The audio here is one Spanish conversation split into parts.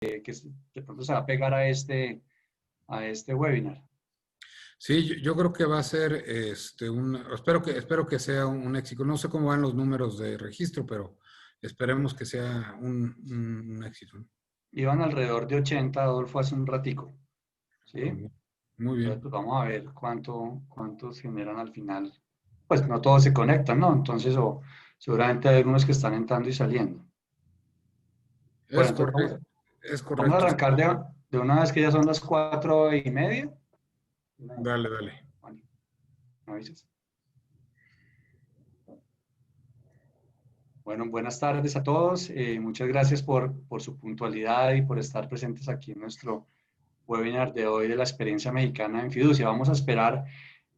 de pronto se va a pegar a este webinar. Sí, yo creo que va a ser espero que sea un éxito. No sé cómo van los números de registro, pero esperemos que sea un éxito, ¿no? Iban alrededor de 80, Adolfo, hace un ratico, ¿sí? Muy Entonces, bien. pues vamos a ver cuántos generan al final. Pues no todos se conectan, ¿no? Entonces, seguramente hay algunos que están entrando y saliendo. Bueno, Es entonces correcto, es vamos a correcto. arrancar de una vez que ya son las 4:30. Dale, dale. Juan, ¿me avisas? Bueno, buenas tardes a todos. Muchas gracias por su puntualidad y por estar presentes aquí en nuestro webinar de hoy de la experiencia mexicana en fiducia. Vamos a esperar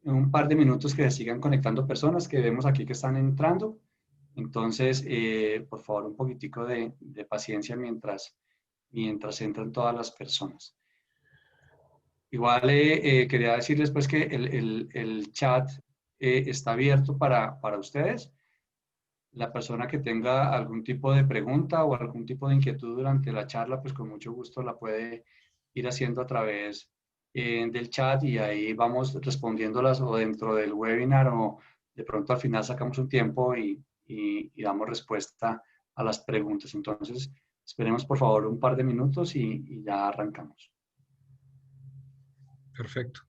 un par de minutos que se sigan conectando personas que vemos aquí que están entrando. Entonces, por favor, un poquitico de paciencia mientras entran todas las personas. Igual quería decirles pues que el chat está abierto para ustedes. La persona que tenga algún tipo de pregunta o algún tipo de inquietud durante la charla, pues con mucho gusto la puede ir haciendo a través del chat y ahí vamos respondiéndolas o dentro del webinar o de pronto al final sacamos un tiempo y damos respuesta a las preguntas. Entonces, esperemos por favor un par de minutos y ya arrancamos. Perfecto.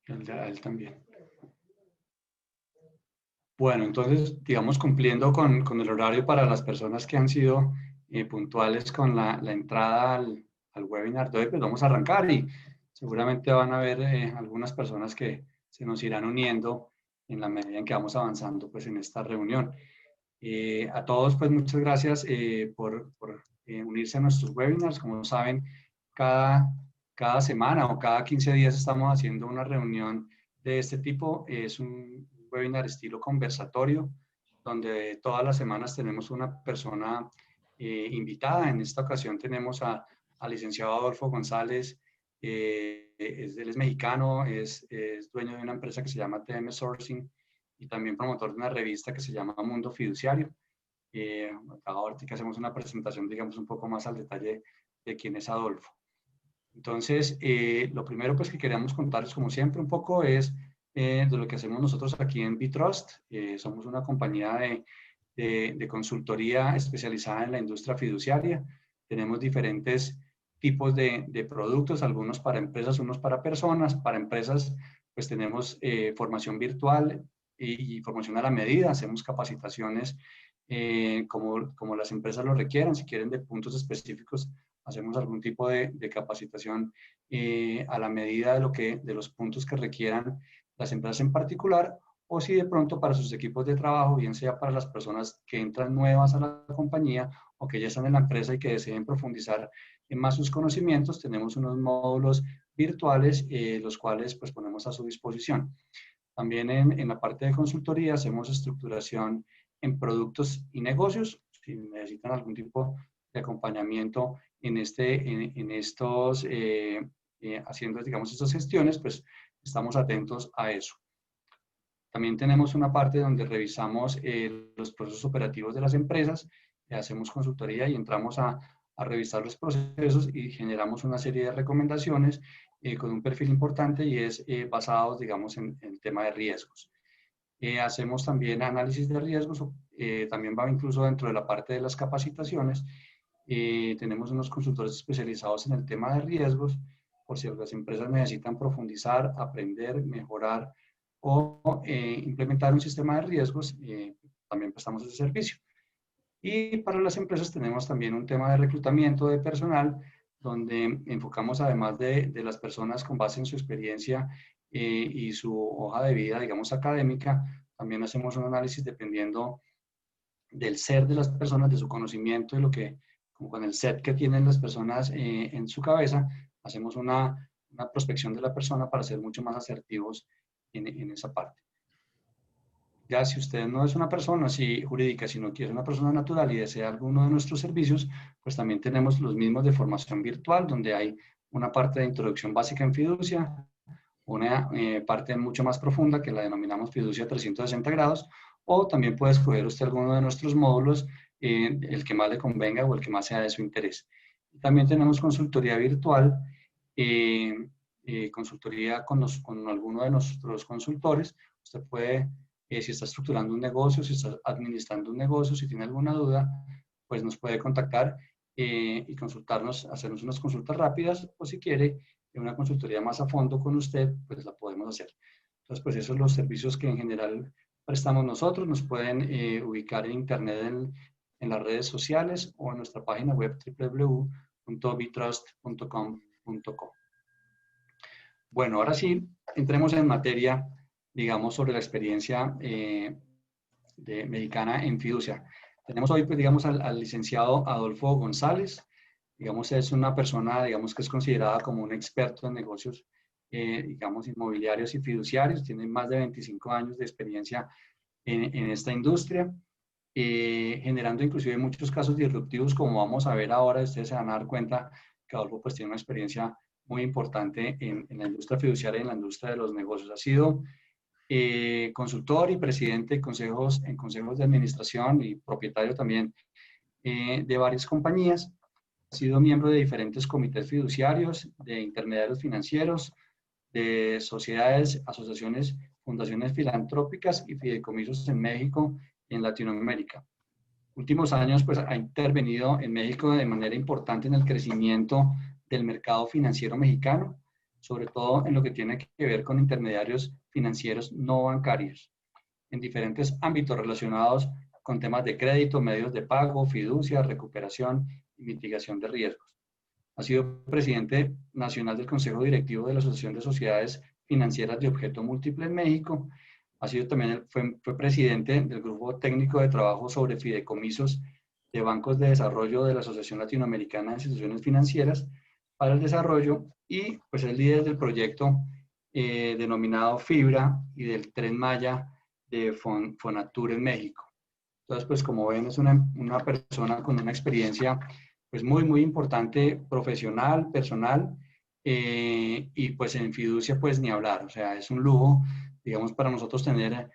A él también. Bueno, entonces, digamos, cumpliendo con el horario para las personas que han sido puntuales con la entrada al webinar de hoy, pues vamos a arrancar y seguramente van a haber algunas personas que se nos irán uniendo en la medida en que vamos avanzando pues en esta reunión. A todos, pues muchas gracias por unirse a nuestros webinars. Como saben, cada semana o cada 15 días estamos haciendo una reunión de este tipo. Es un webinar estilo conversatorio, donde todas las semanas tenemos una persona invitada. En esta ocasión tenemos al licenciado Adolfo González. Él es mexicano, es dueño de una empresa que se llama TM Sourcing y también promotor de una revista que se llama Mundo Fiduciario. Ahorita que hacemos una presentación, digamos, un poco más al detalle de quién es Adolfo. Entonces, lo primero pues que queríamos contarles, como siempre, un poco es de lo que hacemos nosotros aquí en Bitrust. Somos una compañía de consultoría especializada en la industria fiduciaria. Tenemos diferentes tipos de productos, algunos para empresas, unos para personas. Para empresas, pues tenemos formación virtual y formación a la medida. Hacemos capacitaciones como las empresas lo requieran. Si quieren de puntos específicos, hacemos algún tipo de capacitación a la medida de los puntos que requieran las empresas en particular, o si de pronto para sus equipos de trabajo, bien sea para las personas que entran nuevas a la compañía o que ya están en la empresa y que deseen profundizar en más sus conocimientos, tenemos unos módulos virtuales, los cuales pues ponemos a su disposición. También en la parte de consultoría hacemos estructuración en productos y negocios. Si necesitan algún tipo de acompañamiento en estos, haciendo, digamos, estas gestiones, pues estamos atentos a eso. También tenemos una parte donde revisamos los procesos operativos de las empresas, hacemos consultoría y entramos a revisar los procesos y generamos una serie de recomendaciones con un perfil importante y es basado, digamos, en el tema de riesgos. Hacemos también análisis de riesgos, también va incluso dentro de la parte de las capacitaciones. Tenemos unos consultores especializados en el tema de riesgos, por si las empresas necesitan profundizar, aprender, mejorar o implementar un sistema de riesgos, también prestamos ese servicio. Y para las empresas tenemos también un tema de reclutamiento de personal, donde enfocamos además de las personas con base en su experiencia y su hoja de vida, digamos, académica, también hacemos un análisis dependiendo del ser de las personas, de su conocimiento y lo que, como con el set que tienen las personas en su cabeza, hacemos una prospección de la persona para ser mucho más asertivos en esa parte. Ya si usted no es una persona así jurídica, sino que es una persona natural y desea alguno de nuestros servicios, pues también tenemos los mismos de formación virtual, donde hay una parte de introducción básica en fiducia, una parte mucho más profunda que la denominamos fiducia 360 grados, o también puede escoger usted alguno de nuestros módulos, el que más le convenga o el que más sea de su interés. También tenemos consultoría virtual, consultoría con alguno de nuestros consultores. Usted puede, si está estructurando un negocio, si está administrando un negocio, si tiene alguna duda, pues nos puede contactar y consultarnos, hacernos unas consultas rápidas, o si quiere una consultoría más a fondo con usted, pues la podemos hacer. Entonces, pues esos son los servicios que en general prestamos nosotros. Nos pueden ubicar en internet en las redes sociales o en nuestra página web www.bitrust.com.co. Bueno, ahora sí, entremos en materia, digamos, sobre la experiencia mexicana en fiducia. Tenemos hoy, pues, digamos, al licenciado Adolfo González. Digamos, es una persona, digamos, que es considerada como un experto en negocios, digamos, inmobiliarios y fiduciarios. Tiene más de 25 años de experiencia en esta industria, generando inclusive muchos casos disruptivos, como vamos a ver ahora. Ustedes se van a dar cuenta que Adolfo pues tiene una experiencia muy importante en la industria fiduciaria y en la industria de los negocios. Ha sido consultor y presidente de consejos, en consejos de administración y propietario también de varias compañías. Ha sido miembro de diferentes comités fiduciarios, de intermediarios financieros, de sociedades, asociaciones, fundaciones filantrópicas y fideicomisos en México y en Latinoamérica. Últimos años, pues, ha intervenido en México de manera importante en el crecimiento del mercado financiero mexicano, sobre todo en lo que tiene que ver con intermediarios financieros no bancarios, en diferentes ámbitos relacionados con temas de crédito, medios de pago, fiducia, recuperación y mitigación de riesgos. Ha sido presidente nacional del Consejo Directivo de la Asociación de Sociedades Financieras de Objeto Múltiple en México. Ha sido también, fue presidente del Grupo Técnico de Trabajo sobre Fideicomisos de Bancos de Desarrollo de la Asociación Latinoamericana de Instituciones Financieras para el Desarrollo, y pues es líder del proyecto denominado Fibra y del Tren Maya de Fonatur en México. Entonces, pues como ven, es una persona con una experiencia pues muy importante, profesional, personal, y pues en fiducia pues ni hablar. O sea, es un lujo, digamos, para nosotros tener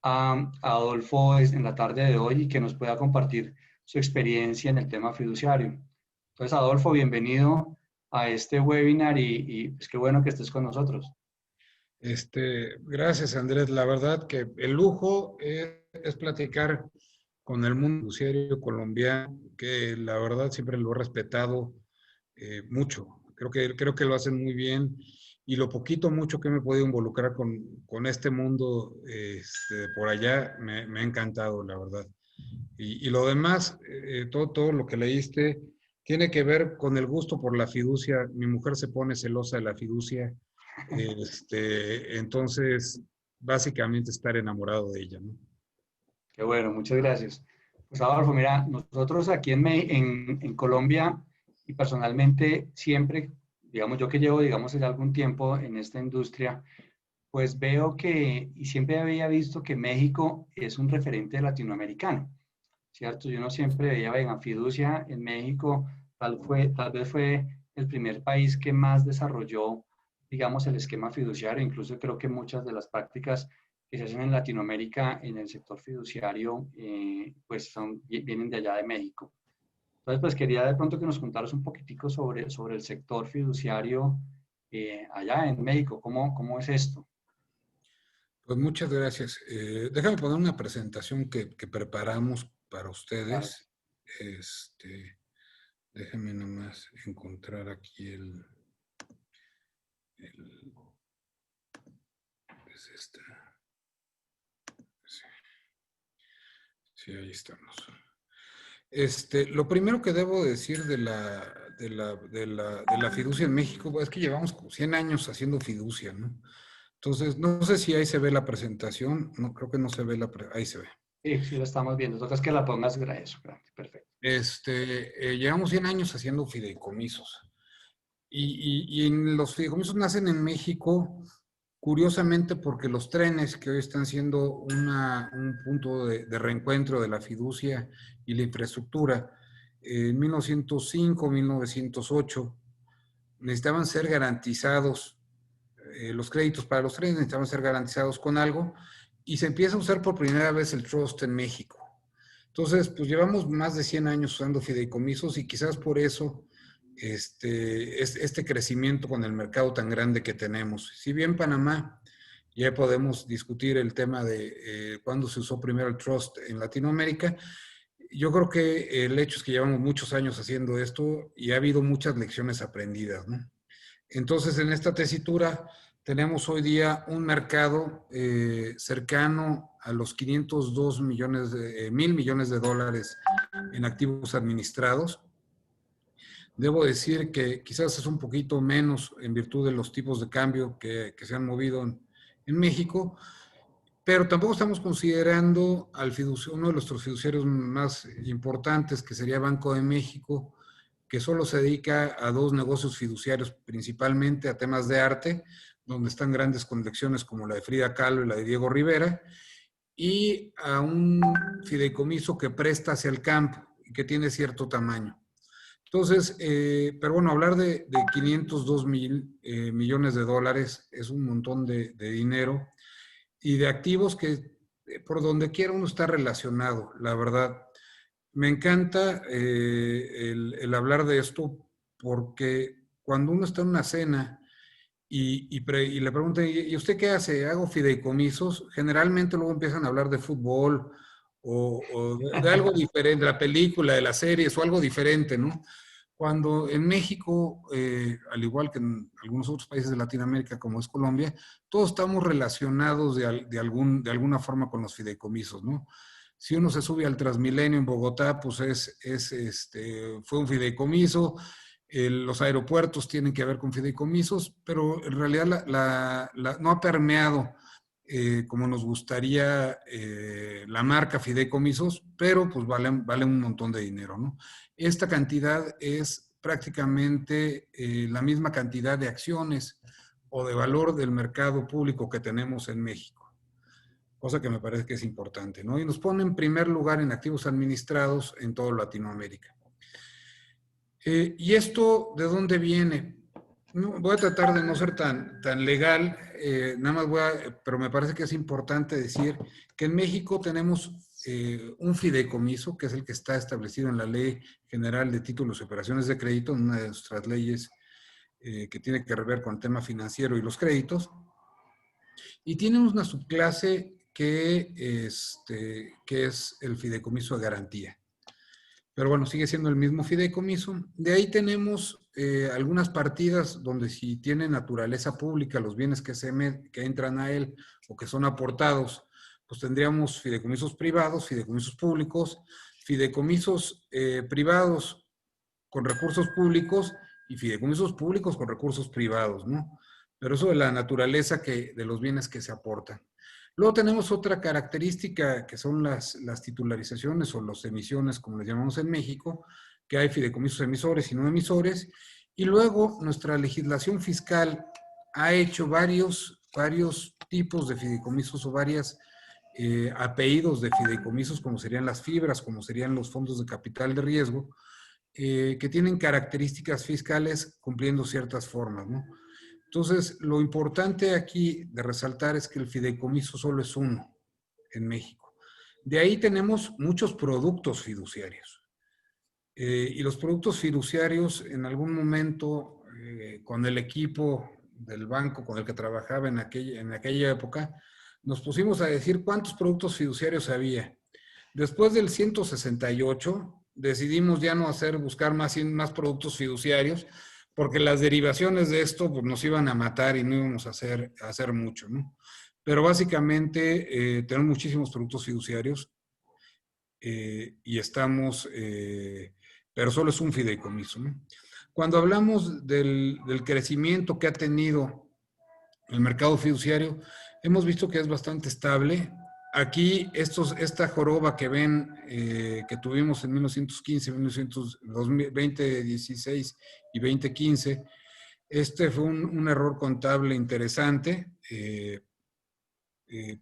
a Adolfo en la tarde de hoy y que nos pueda compartir su experiencia en el tema fiduciario. Entonces, Adolfo, bienvenido a este webinar y pues qué bueno que estés con nosotros. Gracias, Andrés. La verdad que el lujo es platicar con el mundo fiduciario colombiano, que la verdad siempre lo he respetado mucho. Creo que lo hacen muy bien, y lo poquito, mucho que me he podido involucrar con este mundo por allá, me ha encantado, la verdad. Y lo demás, todo lo que leíste, tiene que ver con el gusto por la fiducia. Mi mujer se pone celosa de la fiducia. Entonces, básicamente estar enamorado de ella, ¿no? Qué bueno, muchas gracias. Pues Adolfo, mira, nosotros aquí en Colombia, y personalmente siempre, digamos, yo que llevo, digamos, ya algún tiempo en esta industria, pues veo que, y siempre había visto que México es un referente latinoamericano, ¿cierto? Yo no siempre veía, venga, fiducia en México, tal vez fue el primer país que más desarrolló, digamos, el esquema fiduciario. Incluso creo que muchas de las prácticas que se hacen en Latinoamérica en el sector fiduciario, pues vienen de allá de México. Entonces, pues quería de pronto que nos contaras un poquitico sobre el sector fiduciario allá en México. ¿Cómo es esto? Pues muchas gracias. Déjame poner una presentación que preparamos para Claro. ustedes. Déjenme nomás encontrar aquí el es esta. Sí, sí, ahí estamos. Lo primero que debo decir de la fiducia en México es que llevamos como 100 años haciendo fiducia, ¿no? Entonces, no sé si ahí se ve la presentación. No, creo que no se ve ahí se ve. Sí, sí, lo estamos viendo. Toca es que la pongas eso, grande. Perfecto. Llevamos 100 años haciendo fideicomisos. Y en los fideicomisos nacen en México, curiosamente, porque los trenes, que hoy están siendo un punto de reencuentro de la fiducia y la infraestructura, en 1905, 1908, necesitaban ser garantizados, los créditos para los trenes necesitaban ser garantizados con algo, y se empieza a usar por primera vez el trust en México. Entonces, pues llevamos más de 100 años usando fideicomisos y quizás por eso este crecimiento con el mercado tan grande que tenemos. Si bien Panamá, ya podemos discutir el tema de cuándo se usó primero el trust en Latinoamérica, yo creo que el hecho es que llevamos muchos años haciendo esto y ha habido muchas lecciones aprendidas, ¿no? Entonces, en esta tesitura tenemos hoy día un mercado cercano a los 502 millones mil millones de dólares en activos administrados. Debo decir que quizás es un poquito menos en virtud de los tipos de cambio que se han movido en México, pero tampoco estamos considerando uno de nuestros fiduciarios más importantes, que sería Banco de México, que solo se dedica a dos negocios fiduciarios, principalmente a temas de arte, donde están grandes colecciones como la de Frida Kahlo y la de Diego Rivera, y a un fideicomiso que presta hacia el campo y que tiene cierto tamaño. Entonces, pero bueno, hablar de 502 millones de dólares es un montón de dinero y de activos que por donde quiera uno está relacionado, la verdad. Me encanta el hablar de esto porque cuando uno está en una cena y le preguntan, ¿y usted qué hace? Hago fideicomisos. Generalmente luego empiezan a hablar de fútbol o de algo diferente, de la película, de las series o algo diferente, ¿no? Cuando en México, al igual que en algunos otros países de Latinoamérica, como es Colombia, todos estamos relacionados de alguna forma con los fideicomisos, ¿no? Si uno se sube al Transmilenio en Bogotá, pues fue un fideicomiso. Los aeropuertos tienen que ver con fideicomisos, pero en realidad no ha permeado como nos gustaría la marca fideicomisos, pero pues vale un montón de dinero, ¿no? Esta cantidad es prácticamente la misma cantidad de acciones o de valor del mercado público que tenemos en México, cosa que me parece que es importante, ¿no? Y nos pone en primer lugar en activos administrados en toda Latinoamérica. ¿Y esto de dónde viene? No, voy a tratar de no ser tan legal, nada más pero me parece que es importante decir que en México tenemos un fideicomiso, que es el que está establecido en la Ley General de Títulos y Operaciones de Crédito, una de nuestras leyes que tiene que ver con el tema financiero y los créditos, y tiene una subclase que es el fideicomiso de garantía. Pero bueno, sigue siendo el mismo fideicomiso. De ahí tenemos algunas partidas donde si tiene naturaleza pública los bienes que entran a él o que son aportados, pues tendríamos fideicomisos privados, fideicomisos públicos, fideicomisos privados con recursos públicos y fideicomisos públicos con recursos privados, ¿no? Pero eso de la naturaleza de los bienes que se aportan. Luego tenemos otra característica que son las titularizaciones o las emisiones, como les llamamos en México, que hay fideicomisos emisores y no emisores. Y luego nuestra legislación fiscal ha hecho varios tipos de fideicomisos o varios apellidos de fideicomisos, como serían las fibras, como serían los fondos de capital de riesgo, que tienen características fiscales cumpliendo ciertas formas, ¿no? Entonces, lo importante aquí de resaltar es que el fideicomiso solo es uno en México. De ahí tenemos muchos productos fiduciarios. Y los productos fiduciarios, en algún momento, con el equipo del banco con el que trabajaba en aquella época, nos pusimos a decir cuántos productos fiduciarios había. Después del 168, decidimos ya no buscar más productos fiduciarios, porque las derivaciones de esto pues, nos iban a matar y no íbamos a hacer mucho, ¿no? Pero básicamente tenemos muchísimos productos fiduciarios y pero solo es un fideicomiso, ¿no? Cuando hablamos del crecimiento que ha tenido el mercado fiduciario, hemos visto que es bastante estable. Aquí, esta joroba que ven, que tuvimos en 1915, 2016 y 2015, este fue un error contable interesante,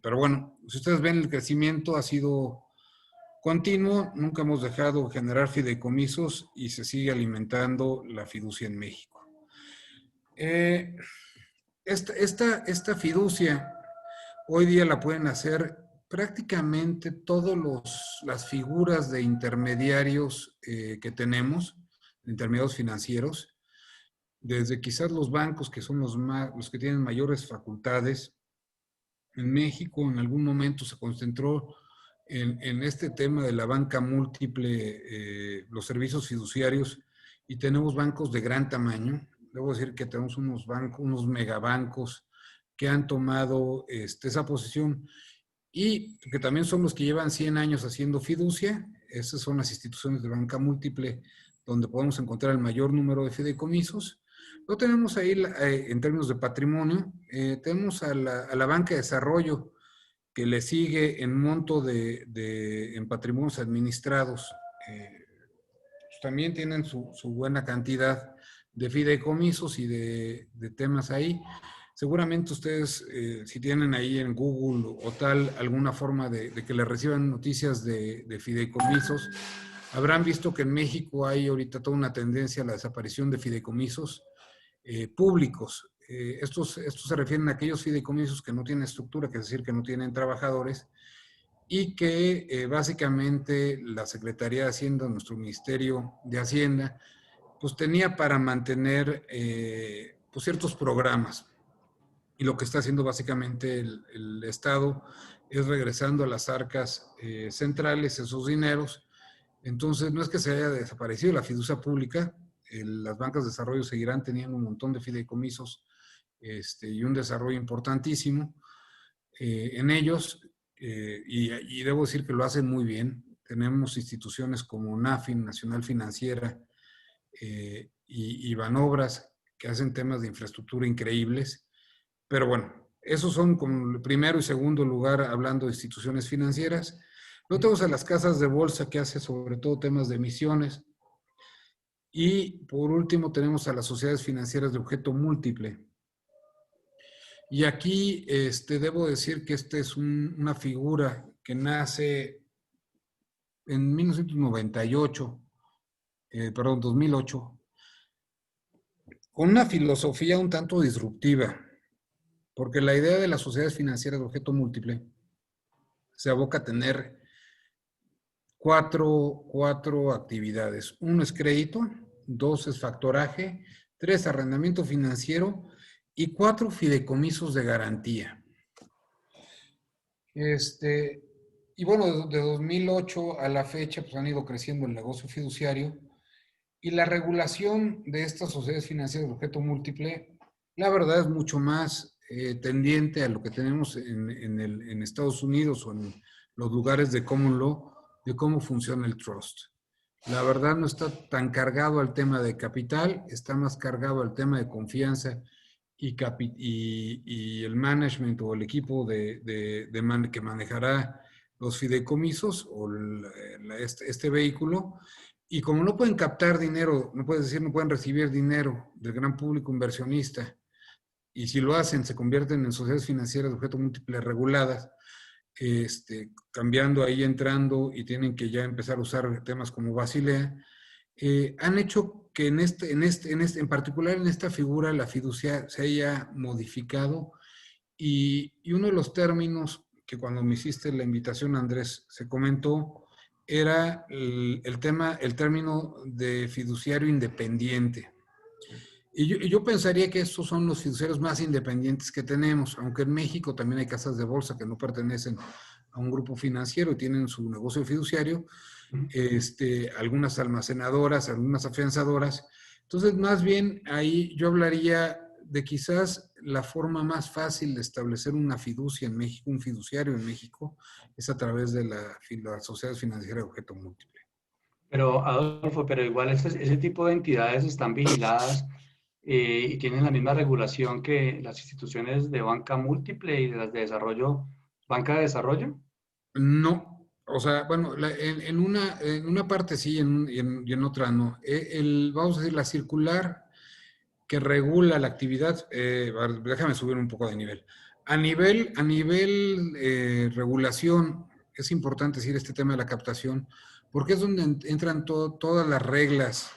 pero bueno, si ustedes ven, el crecimiento ha sido continuo, nunca hemos dejado de generar fideicomisos y se sigue alimentando la fiducia en México. Esta fiducia hoy día la pueden hacer prácticamente todas las figuras de intermediarios que tenemos, intermediarios financieros, desde quizás los bancos, que son los que tienen mayores facultades. En México en algún momento se concentró en este tema de la banca múltiple, los servicios fiduciarios, y tenemos bancos de gran tamaño. Debo decir que tenemos unos megabancos que han tomado esa posición y que también son los que llevan 100 años haciendo fiducia. Esas son las instituciones de banca múltiple donde podemos encontrar el mayor número de fideicomisos. Lo tenemos ahí en términos de patrimonio. Tenemos a la banca de desarrollo, que le sigue en monto en patrimonios administrados. Pues también tienen su buena cantidad de fideicomisos y de temas ahí. Seguramente ustedes, si tienen ahí en Google o tal alguna forma de que les reciban noticias de fideicomisos, habrán visto que en México hay ahorita toda una tendencia a la desaparición de fideicomisos públicos. Estos se refieren a aquellos fideicomisos que no tienen estructura, que es decir, que no tienen trabajadores, y que básicamente la Secretaría de Hacienda, nuestro Ministerio de Hacienda, pues tenía para mantener pues ciertos programas. Y lo que está haciendo básicamente el Estado es regresando a las arcas centrales esos dineros. Entonces, no es que se haya desaparecido la fiducia pública, las bancas de desarrollo seguirán teniendo un montón de fideicomisos y un desarrollo importantísimo en ellos, y debo decir que lo hacen muy bien. Tenemos instituciones como NAFIN, Nacional Financiera, y Banobras, que hacen temas de infraestructura increíbles. Pero bueno, esos son como el primero y segundo lugar hablando de instituciones financieras. Luego tenemos a las casas de bolsa, que hace sobre todo temas de emisiones. Y por último tenemos a las sociedades financieras de objeto múltiple. Y aquí debo decir que esta es una figura que nace en 1998, 2008, con una filosofía un tanto disruptiva, porque la idea de las sociedades financieras de objeto múltiple se aboca a tener cuatro actividades. Uno es crédito, dos es factoraje, tres arrendamiento financiero y cuatro fideicomisos de garantía. Y bueno, de 2008 a la fecha pues han ido creciendo el negocio fiduciario, y la regulación de estas sociedades financieras de objeto múltiple, la verdad es mucho más tendiente a lo que tenemos en Estados Unidos o en los lugares de common law, de cómo funciona el trust. La verdad no está tan cargado al tema de capital, está más cargado al tema de confianza y el management o el equipo que manejará los fideicomisos o este vehículo. Y como no pueden captar dinero, no pueden recibir dinero del gran público inversionista, y si lo hacen se convierten en sociedades financieras de objeto múltiple reguladas, cambiando ahí, entrando, y tienen que ya empezar a usar temas como Basilea, han hecho que en particular en esta figura, la fiducia se haya modificado y uno de los términos que cuando me hiciste la invitación, Andrés, se comentó, era el término de fiduciario independiente. Y yo pensaría que estos son los fiduciarios más independientes que tenemos, aunque en México también hay casas de bolsa que no pertenecen a un grupo financiero y tienen su negocio fiduciario, algunas almacenadoras, algunas afianzadoras. Entonces, más bien ahí yo hablaría de quizás la forma más fácil de establecer una fiducia en México, un fiduciario en México, es a través de la sociedad financiera de objeto múltiple. Pero, Adolfo, pero igual ese tipo de entidades están vigiladas y tienen la misma regulación que las instituciones de banca múltiple y de las de desarrollo, banca de desarrollo. No, o sea, bueno, en una parte sí y en otra no. Vamos a decir, la circular que regula la actividad, déjame subir un poco de nivel. A nivel regulación, es importante decir este tema de la captación, porque es donde entran todas las reglas,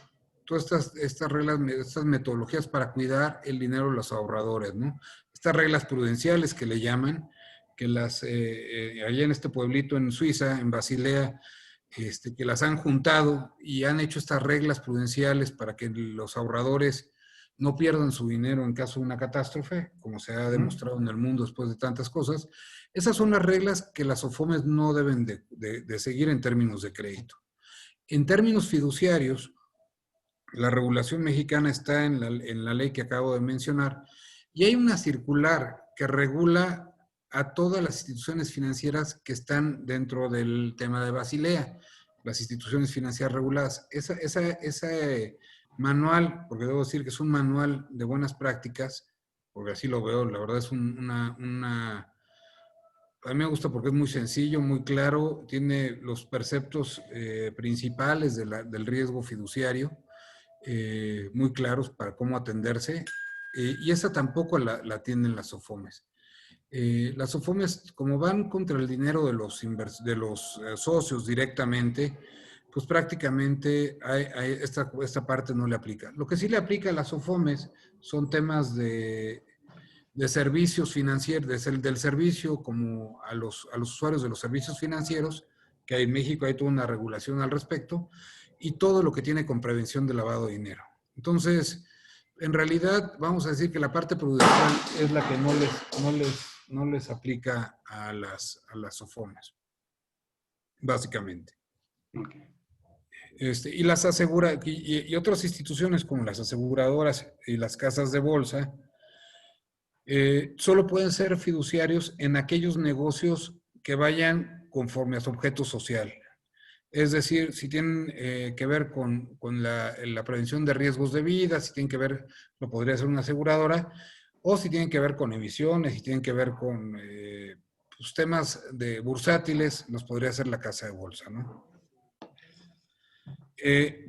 todas estas reglas, estas metodologías para cuidar el dinero de los ahorradores, ¿no? Estas reglas prudenciales que le llaman, que allá en este pueblito en Suiza, en Basilea, que las han juntado y han hecho estas reglas prudenciales para que los ahorradores no pierdan su dinero en caso de una catástrofe, como se ha demostrado en el mundo después de tantas cosas. Esas son las reglas que las OFOMES no deben de seguir en términos de crédito. En términos fiduciarios, la regulación mexicana está en la ley que acabo de mencionar y hay una circular que regula a todas las instituciones financieras que están dentro del tema de Basilea, las instituciones financieras reguladas. Ese manual, porque debo decir que es un manual de buenas prácticas, porque así lo veo, la verdad es a mí me gusta porque es muy sencillo, muy claro, tiene los preceptos principales del riesgo fiduciario, muy claros para cómo atenderse, y esa tampoco la tienen las OFOMES. Las OFOMES, como van contra el dinero de los socios directamente, pues prácticamente esta parte no le aplica. Lo que sí le aplica a las OFOMES son temas de servicios financieros, del servicio como a los usuarios de los servicios financieros, que en México hay toda una regulación al respecto, y todo lo que tiene con prevención de lavado de dinero. Entonces, en realidad, vamos a decir que la parte prudencial es la que no les aplica a las OFOMES, básicamente. Okay. Y otras instituciones como las aseguradoras y las casas de bolsa, solo pueden ser fiduciarios en aquellos negocios que vayan conforme a su objeto social. Es decir, si tienen que ver con la prevención de riesgos de vida, si tienen que ver, lo podría ser una aseguradora, o si tienen que ver con emisiones, si tienen que ver con pues, temas de bursátiles, los podría ser la casa de bolsa, ¿no?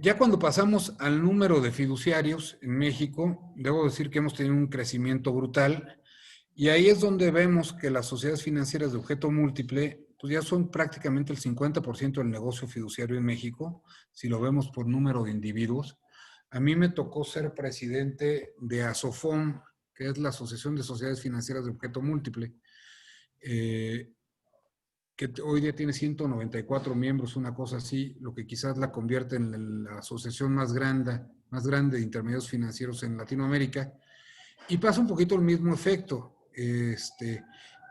Ya cuando pasamos al número de fiduciarios en México, debo decir que hemos tenido un crecimiento brutal y ahí es donde vemos que las sociedades financieras de objeto múltiple pues ya son prácticamente el 50% del negocio fiduciario en México, si lo vemos por número de individuos. A mí me tocó ser presidente de ASOFOM, que es la Asociación de Sociedades Financieras de Objeto Múltiple, que hoy día tiene 194 miembros, una cosa así, lo que quizás la convierte en la asociación más grande de intermediarios financieros en Latinoamérica. Y pasa un poquito el mismo efecto.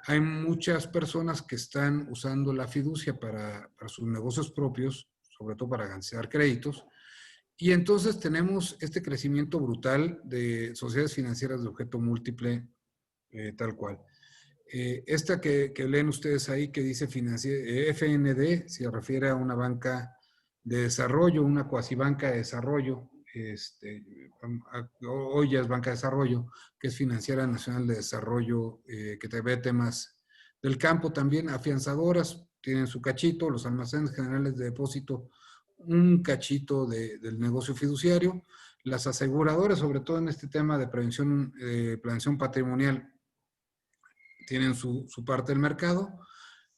Hay muchas personas que están usando la fiducia para sus negocios propios, sobre todo para garantizar créditos, y entonces tenemos este crecimiento brutal de sociedades financieras de objeto múltiple, tal cual. Esta que leen ustedes ahí que dice FND, se refiere a una banca de desarrollo, una cuasibanca de desarrollo, hoy ya es banca de desarrollo, que es Financiera Nacional de Desarrollo, que te ve temas del campo también, afianzadoras, tienen su cachito, los almacenes generales de depósito, un cachito del negocio fiduciario, las aseguradoras, sobre todo en este tema de prevención patrimonial, tienen su parte del mercado.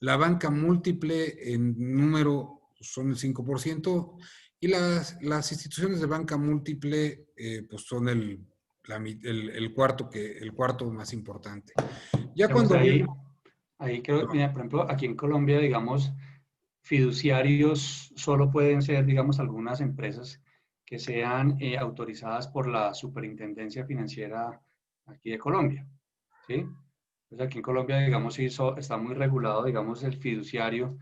La banca múltiple en número son el 5%, Y las instituciones de banca múltiple, pues son el cuarto más importante. Ya Digamos, cuando viene... ahí creo, mira, por ejemplo, aquí en Colombia, digamos, fiduciarios solo pueden ser, digamos, algunas empresas que sean autorizadas por la Superintendencia Financiera aquí de Colombia, ¿sí? Entonces aquí en Colombia, digamos, sí, está muy regulado, digamos, el fiduciario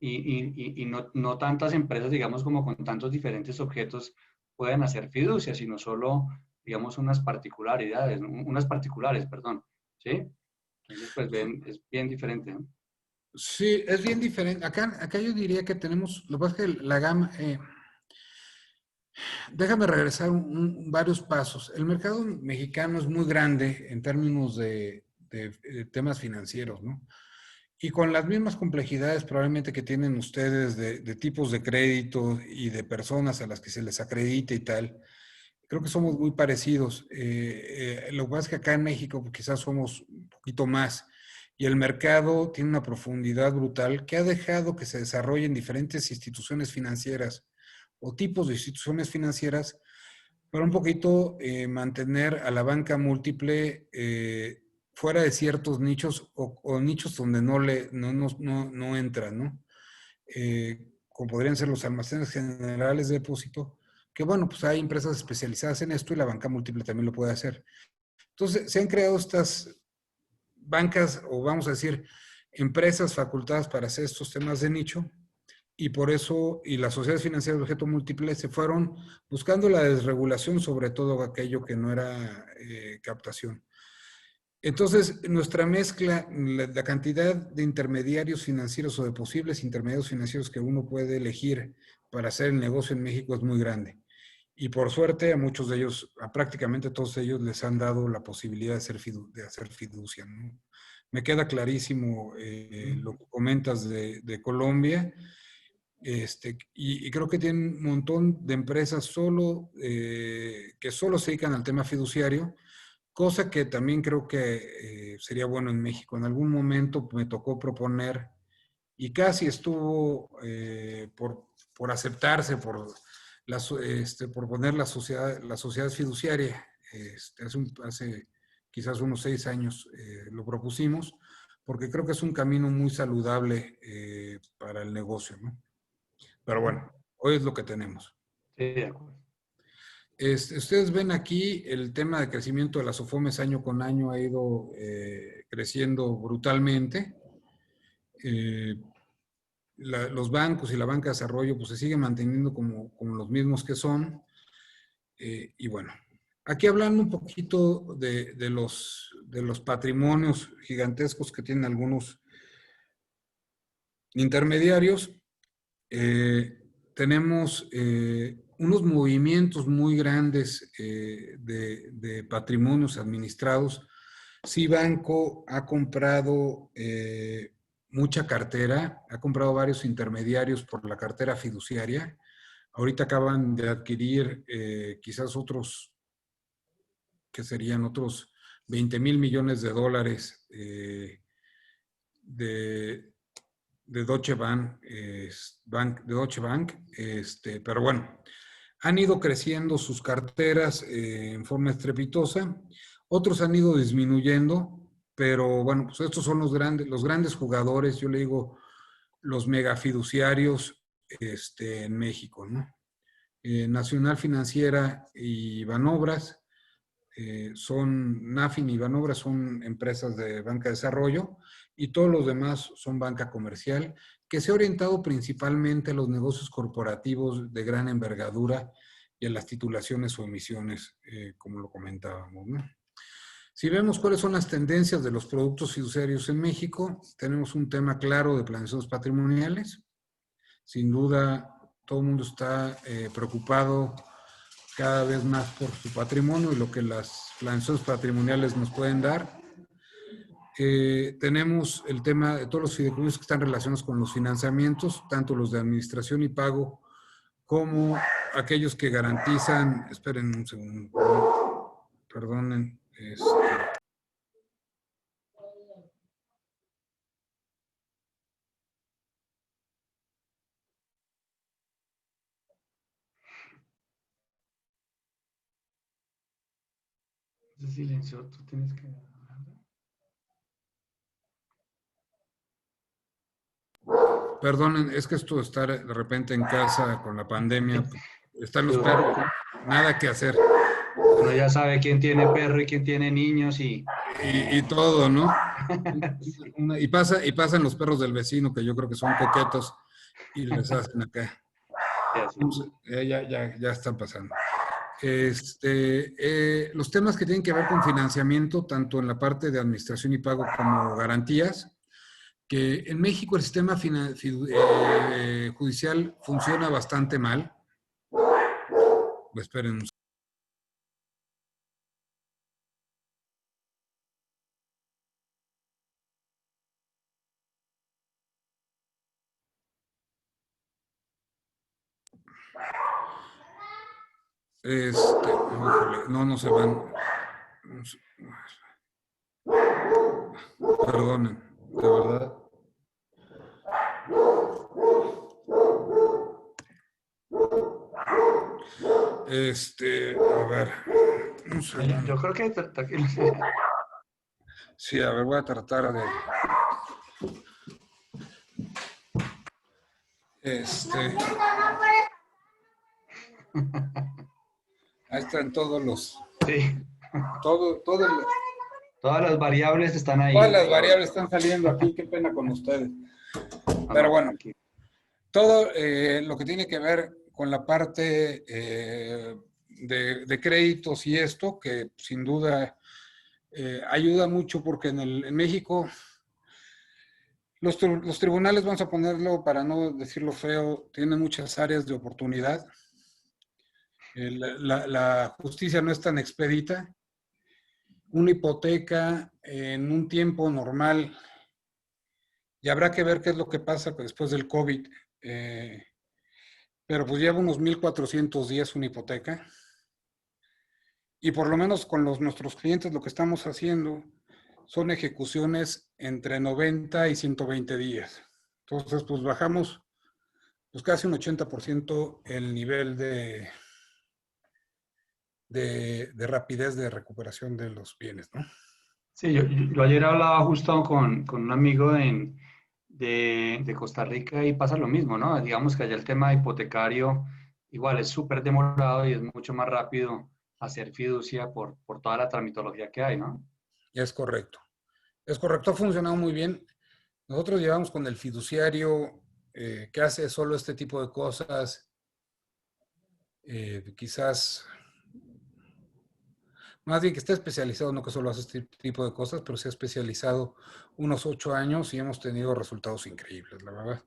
y no tantas empresas, digamos, como con tantos diferentes objetos pueden hacer fiducia, sino solo, digamos, unas particulares, perdón, ¿sí? Entonces, pues ven, es bien diferente, ¿no? Sí, es bien diferente. Acá yo diría que tenemos, lo que pasa es que la gama, déjame regresar varios pasos. El mercado mexicano es muy grande en términos de temas financieros, ¿no? Y con las mismas complejidades probablemente que tienen ustedes de tipos de crédito y de personas a las que se les acredita y tal, creo que somos muy parecidos. Lo que pasa es que acá en México pues, quizás somos un poquito más y el mercado tiene una profundidad brutal que ha dejado que se desarrollen diferentes instituciones financieras o tipos de instituciones financieras para un poquito mantener a la banca múltiple fuera de ciertos nichos o nichos donde no entra, ¿no? Como podrían ser los almacenes generales de depósito, que bueno, pues hay empresas especializadas en esto y la banca múltiple también lo puede hacer. Entonces, se han creado estas bancas, o vamos a decir, empresas facultadas para hacer estos temas de nicho, y por eso, y las sociedades financieras de objeto múltiple se fueron buscando la desregulación sobre todo aquello que no era captación. Entonces, nuestra mezcla, la cantidad de intermediarios financieros o de posibles intermediarios financieros que uno puede elegir para hacer el negocio en México es muy grande. Y por suerte a muchos de ellos, a prácticamente todos ellos les han dado la posibilidad de hacer fiducia, ¿no? Me queda clarísimo lo que comentas de Colombia. Y creo que tienen un montón de empresas que solo se dedican al tema fiduciario, cosa que también creo que sería bueno en México. En algún momento me tocó proponer y casi estuvo por aceptarse por poner la sociedad fiduciaria. Hace quizás unos 6 años lo propusimos, porque creo que es un camino muy saludable para el negocio, ¿no? Pero bueno, hoy es lo que tenemos. Sí, de acuerdo. Ustedes ven aquí el tema de crecimiento de las OFOMES año con año ha ido creciendo brutalmente. Eh, los bancos y la banca de desarrollo pues se siguen manteniendo como los mismos que son. Y bueno, aquí hablando un poquito de los patrimonios gigantescos que tienen algunos intermediarios, tenemos unos movimientos muy grandes de patrimonios administrados. Cibanco ha comprado mucha cartera, ha comprado varios intermediarios por la cartera fiduciaria. Ahorita acaban de adquirir quizás otros, que serían otros 20,000 millones de dólares de, de Deutsche Bank, pero bueno, han ido creciendo sus carteras en forma estrepitosa, otros han ido disminuyendo, pero bueno, pues estos son los grandes jugadores, yo le digo, los megafiduciarios en México, ¿no? Nacional Financiera y Banobras, Nafin y Banobras son empresas de banca de desarrollo y todos los demás son banca comercial, que se ha orientado principalmente a los negocios corporativos de gran envergadura y a las titulaciones o emisiones, como lo comentábamos, ¿no? Si vemos cuáles son las tendencias de los productos fiduciarios en México, tenemos un tema claro de planeaciones patrimoniales. Sin duda, todo el mundo está preocupado cada vez más por su patrimonio y lo que las planeaciones patrimoniales nos pueden dar. Tenemos el tema de todos los fideicomisos que están relacionados con los financiamientos, tanto los de administración y pago como aquellos que garantizan, esperen un segundo, perdonen, Ese silencio, tú tienes que... Perdonen, es que esto de estar de repente en casa con la pandemia, están Sí, los perros, nada que hacer. uno ya sabe quién tiene perro y quién tiene niños y... Y todo, ¿no? Y pasan los perros del vecino, que yo creo que son coquetos, y les hacen acá. y así. Ya están pasando. Los temas que tienen que ver con financiamiento, tanto en la parte de administración y pago como garantías, que en México el sistema judicial funciona bastante mal. Esperen un híjole, no se van. Perdonen, de verdad. A ver. Yo creo que... Sí, a ver, voy a tratar de. Ahí están todos los. Sí, Todo, todas las variables están todas ahí, las variables Adolfo. están saliendo aquí, qué pena con ustedes. No, Pero no, bueno, tranquilo. todo lo que tiene que ver con la parte de créditos y esto, que sin duda ayuda mucho porque en México los tribunales, vamos a ponerlo para no decirlo feo, tienen muchas áreas de oportunidad. La justicia no es tan expedita. Una hipoteca en un tiempo normal, y habrá que ver qué es lo que pasa después del COVID, pero pues lleva unos 1,400 días una hipoteca. Y por lo menos con nuestros clientes lo que estamos haciendo son ejecuciones entre 90 y 120 días. Entonces, pues bajamos pues casi un 80% el nivel de rapidez de recuperación de los bienes, ¿no? Sí, yo ayer hablaba justo con un amigo de Costa Rica y pasa lo mismo, ¿no? Digamos que allá el tema hipotecario igual es súper demorado y es mucho más rápido hacer fiducia por toda la tramitología que hay, ¿no? Es correcto. Es correcto, ha funcionado muy bien. Nosotros llevamos con el fiduciario que hace solo este tipo de cosas, quizás, más bien que está especializado, no que solo hace este tipo de cosas, pero se ha especializado unos 8 años y hemos tenido resultados increíbles, la verdad.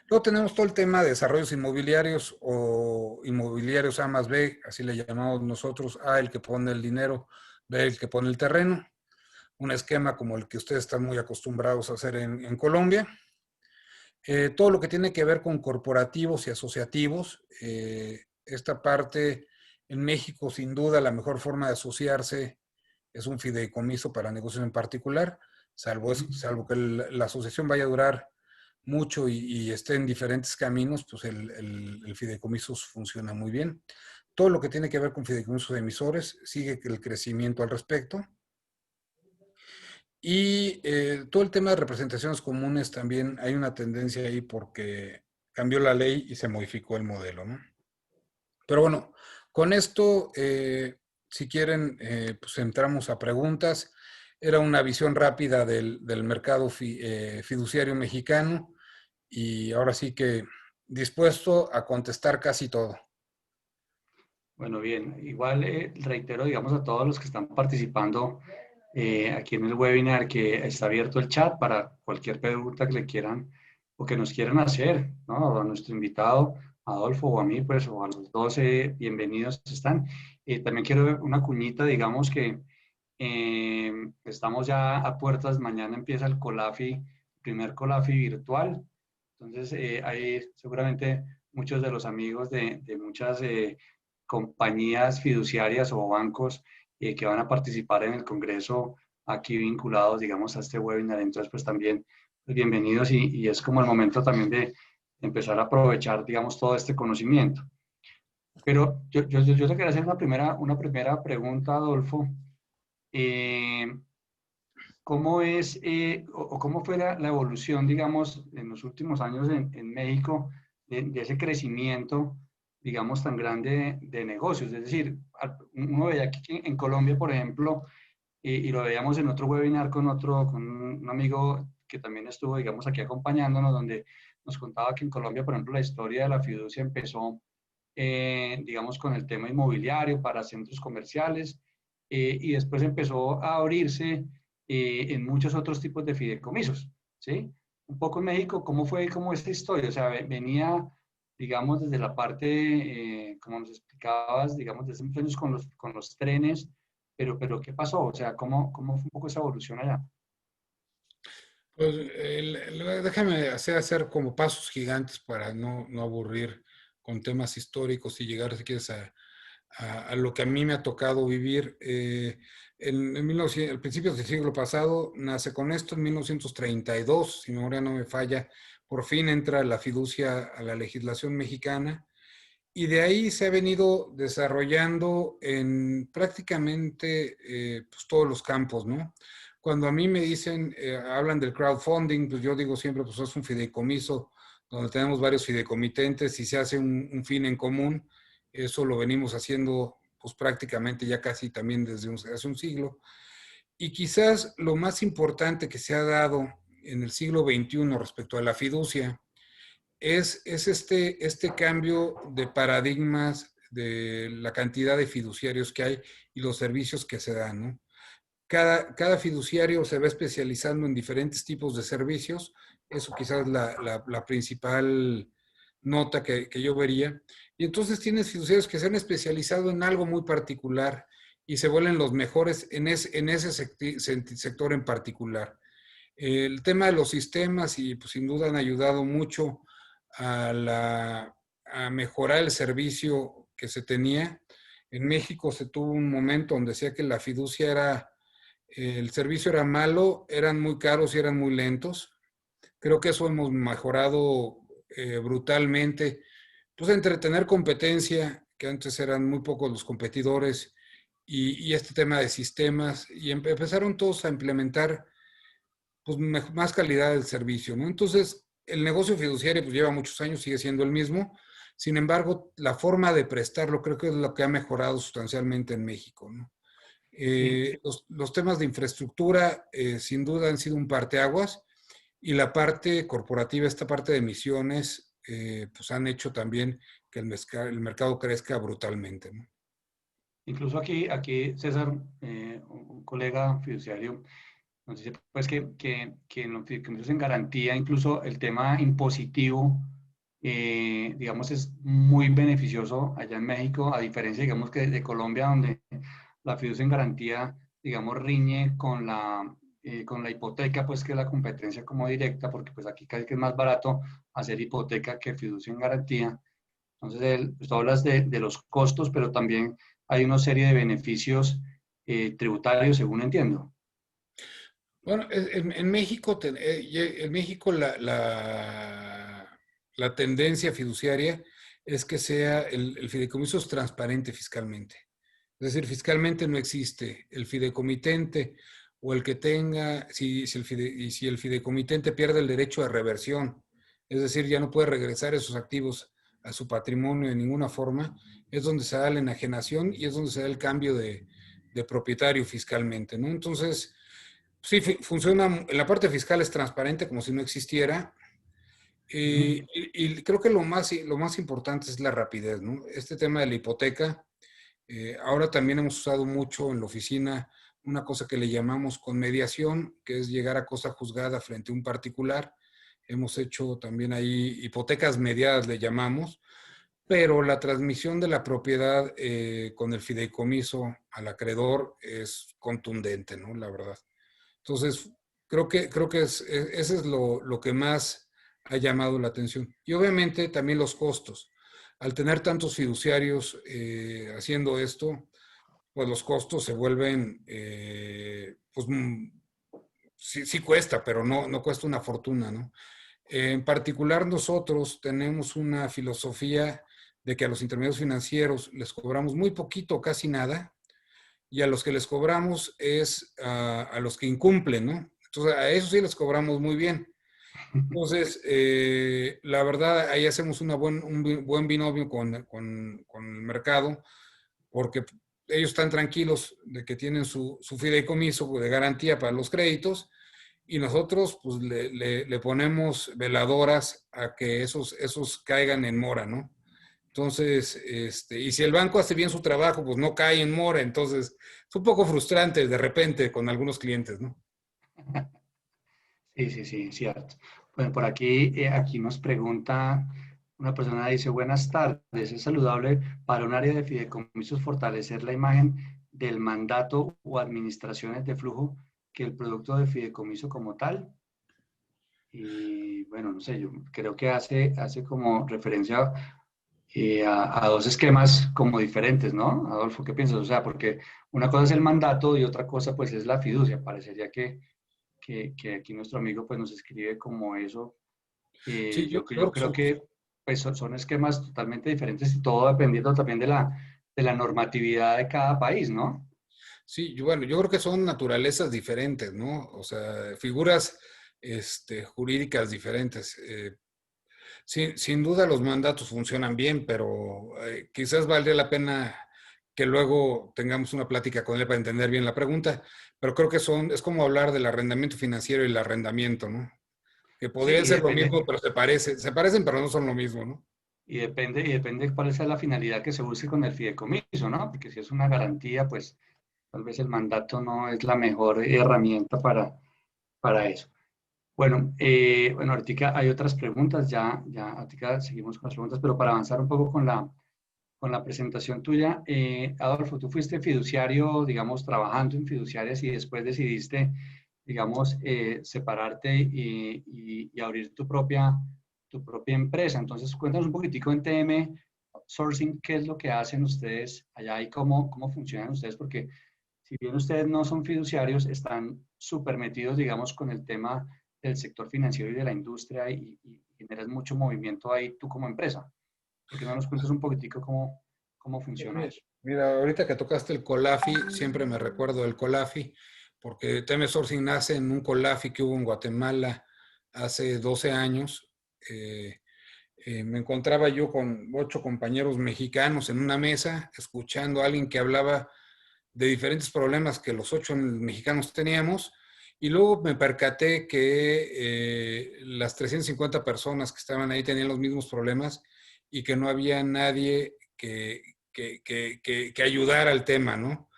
Luego tenemos todo el tema de desarrollos inmobiliarios o inmobiliarios A más B, así le llamamos nosotros, A el que pone el dinero, B el que pone el terreno, un esquema como el que ustedes están muy acostumbrados a hacer en Colombia. Todo lo que tiene que ver con corporativos y asociativos, esta parte en México sin duda la mejor forma de asociarse es un fideicomiso para negocios en particular, salvo que la asociación vaya a durar mucho y esté en diferentes caminos, pues el fideicomiso funciona muy bien. Todo lo que tiene que ver con fideicomisos de emisores sigue el crecimiento al respecto. Y todo el tema de representaciones comunes también hay una tendencia ahí porque cambió la ley y se modificó el modelo, ¿no? Pero bueno, con esto, si quieren, pues entramos a preguntas. Era una visión rápida del mercado fiduciario mexicano y ahora sí que dispuesto a contestar casi todo. Bueno, bien, igual reitero, digamos, a todos los que están participando aquí en el webinar que está abierto el chat para cualquier pregunta que le quieran o que nos quieran hacer, ¿no? A nuestro invitado, Adolfo, o a mí, pues, o a los 12, bienvenidos están. También quiero ver una cuñita, digamos que estamos ya a puertas, mañana empieza el Colafi, primer Colafi virtual, entonces hay seguramente muchos de los amigos de muchas compañías fiduciarias o bancos que van a participar en el Congreso aquí vinculados, digamos, a este webinar. Entonces, pues también pues, bienvenidos y es como el momento también de empezar a aprovechar, digamos, todo este conocimiento. Pero yo te quería hacer una primera pregunta, Adolfo, Eh, ¿Cómo es o cómo fue la evolución, digamos, en los últimos años en México de ese crecimiento, digamos, tan grande de negocios? Es decir, uno veía aquí en Colombia, por ejemplo, y lo veíamos en otro webinar con un amigo que también estuvo, digamos, aquí acompañándonos, donde nos contaba que en Colombia, por ejemplo, la historia de la fiducia empezó, digamos, con el tema inmobiliario para centros comerciales, y después empezó a abrirse en muchos otros tipos de fideicomisos, ¿sí? Un poco en México, ¿cómo fue como esta historia? O sea, venía, digamos, desde la parte, como nos explicabas, digamos, desde hace años con los trenes, pero ¿qué pasó? O sea, ¿cómo fue un poco esa evolución allá? Pues déjame hacer como pasos gigantes para no aburrir con temas históricos y llegar, si quieres, a lo que a mí me ha tocado vivir. En 1900, al principio del siglo pasado, nace con esto en 1932, si mi memoria no me falla, por fin entra la fiducia a la legislación mexicana y de ahí se ha venido desarrollando en prácticamente pues todos los campos, ¿no? Cuando a mí me dicen, hablan del crowdfunding, pues yo digo siempre, pues es un fideicomiso donde tenemos varios fideicomitentes y se hace un fin en común. Eso lo venimos haciendo pues prácticamente ya casi también desde hace un siglo. Y quizás lo más importante que se ha dado en el siglo XXI respecto a la fiducia es este cambio de paradigmas de la cantidad de fiduciarios que hay y los servicios que se dan, ¿no? Cada fiduciario se va especializando en diferentes tipos de servicios. Eso quizás es la principal nota que yo vería. Y entonces tienes fiduciarios que se han especializado en algo muy particular y se vuelven los mejores en ese sector en particular. El tema de los sistemas y pues sin duda han ayudado mucho a mejorar el servicio que se tenía. En México se tuvo un momento donde decía que la fiducia era, el servicio era malo, eran muy caros y eran muy lentos. Creo que eso hemos mejorado brutalmente. Pues entre tener competencia, que antes eran muy pocos los competidores, y este tema de sistemas, y empezaron todos a implementar pues, más calidad del servicio, ¿no? Entonces, el negocio fiduciario pues lleva muchos años, sigue siendo el mismo. Sin embargo, la forma de prestarlo creo que es lo que ha mejorado sustancialmente en México, ¿no? Sí, sí. Los temas de infraestructura sin duda han sido un parteaguas y la parte corporativa, esta parte de emisiones, pues han hecho también que el mercado crezca brutalmente, ¿no? Incluso aquí César, un colega fiduciario, nos dice pues que en los fideicomisos en garantía, incluso el tema impositivo, digamos, es muy beneficioso allá en México, a diferencia, digamos, que de Colombia, donde la fiducia en garantía, digamos, riñe con la hipoteca, pues que es la competencia como directa, porque pues aquí casi que es más barato hacer hipoteca que fiducia en garantía. Entonces, pues, tú hablas de los costos, pero también hay una serie de beneficios tributarios, según entiendo. Bueno, en México, en México la tendencia fiduciaria es que sea el fideicomiso es transparente fiscalmente. Es decir, fiscalmente no existe el fideicomitente o el que tenga, si el fideicomitente pierde el derecho de reversión, es decir, ya no puede regresar esos activos a su patrimonio de ninguna forma, es donde se da la enajenación y es donde se da el cambio de propietario fiscalmente, ¿no? Entonces, sí, funciona, en la parte fiscal es transparente como si no existiera. Ujú. Y creo que lo más importante es la rapidez, ¿no? Este tema de la hipoteca, ahora también hemos usado mucho en la oficina una cosa que le llamamos conmediación, que es llegar a cosa juzgada frente a un particular. Hemos hecho también ahí hipotecas mediadas, le llamamos, pero la transmisión de la propiedad con el fideicomiso al acreedor es contundente, ¿no? La verdad. Entonces, creo que ese es lo que más ha llamado la atención. Y obviamente también los costos. Al tener tantos fiduciarios haciendo esto, pues los costos se vuelven, pues sí, sí cuesta, pero no cuesta una fortuna, ¿no? En particular nosotros tenemos una filosofía de que a los intermediarios financieros les cobramos muy poquito, casi nada, y a los que les cobramos es a los que incumplen, ¿no? Entonces, a eso sí les cobramos muy bien. Entonces, la verdad, ahí hacemos un buen binomio con el mercado, porque ellos están tranquilos de que tienen su fideicomiso de garantía para los créditos, y nosotros pues le ponemos veladoras a que esos caigan en mora, ¿no? Entonces, y si el banco hace bien su trabajo, pues no cae en mora. Entonces, es un poco frustrante de repente con algunos clientes, ¿no? Sí, sí, sí, cierto. Bueno, por aquí, aquí nos pregunta, una persona dice, buenas tardes, ¿es saludable para un área de fideicomisos fortalecer la imagen del mandato o administraciones de flujo que el producto de fideicomiso como tal? Y bueno, no sé, yo creo que hace como referencia a dos esquemas como diferentes, ¿no? Adolfo, ¿qué piensas? O sea, porque una cosa es el mandato y otra cosa pues es la fiducia. Parecería que aquí nuestro amigo pues nos escribe como eso. Sí, yo Yo creo que creo que pues son esquemas totalmente diferentes y todo dependiendo también de la normatividad de cada país, ¿no? sí, bueno, yo creo que son naturalezas diferentes, ¿no? O sea, figuras jurídicas diferentes. Sin duda los mandatos funcionan bien, pero quizás valdría la pena que luego tengamos una plática con él para entender bien la pregunta, pero creo que es como hablar del arrendamiento financiero y el arrendamiento, ¿no? Que Sí, podrían ser lo mismo, pero se parecen, pero no son lo mismo, ¿no? y depende cuál sea la finalidad que se busque con el fideicomiso, ¿no? Porque si es una garantía, pues tal vez el mandato no es la mejor herramienta para eso. Bueno, ahorita hay otras preguntas, ahorita seguimos con las preguntas, pero para avanzar un poco con la presentación tuya, Adolfo, tú fuiste fiduciario, digamos, trabajando en fiduciarias y después decidiste, digamos, separarte y abrir tu propia empresa. Entonces, cuéntanos un poquitico en TM Sourcing, qué es lo que hacen ustedes allá y cómo funcionan ustedes, porque si bien ustedes no son fiduciarios, están súper metidos, digamos, con el tema del sector financiero y de la industria y generas mucho movimiento ahí tú como empresa. ¿Por qué no nos cuentas un poquitico cómo funciona eso? Mira, ahorita que tocaste el Colafi, siempre me recuerdo del Colafi, porque TM Sourcing nace en un Colafi que hubo en Guatemala hace 12 años. Eh, Me encontraba yo con 8 compañeros mexicanos en una mesa, escuchando a alguien que hablaba de diferentes problemas que los 8 mexicanos teníamos, y luego me percaté que las 350 personas que estaban ahí tenían los mismos problemas y que no había nadie que ayudara al tema, ¿no?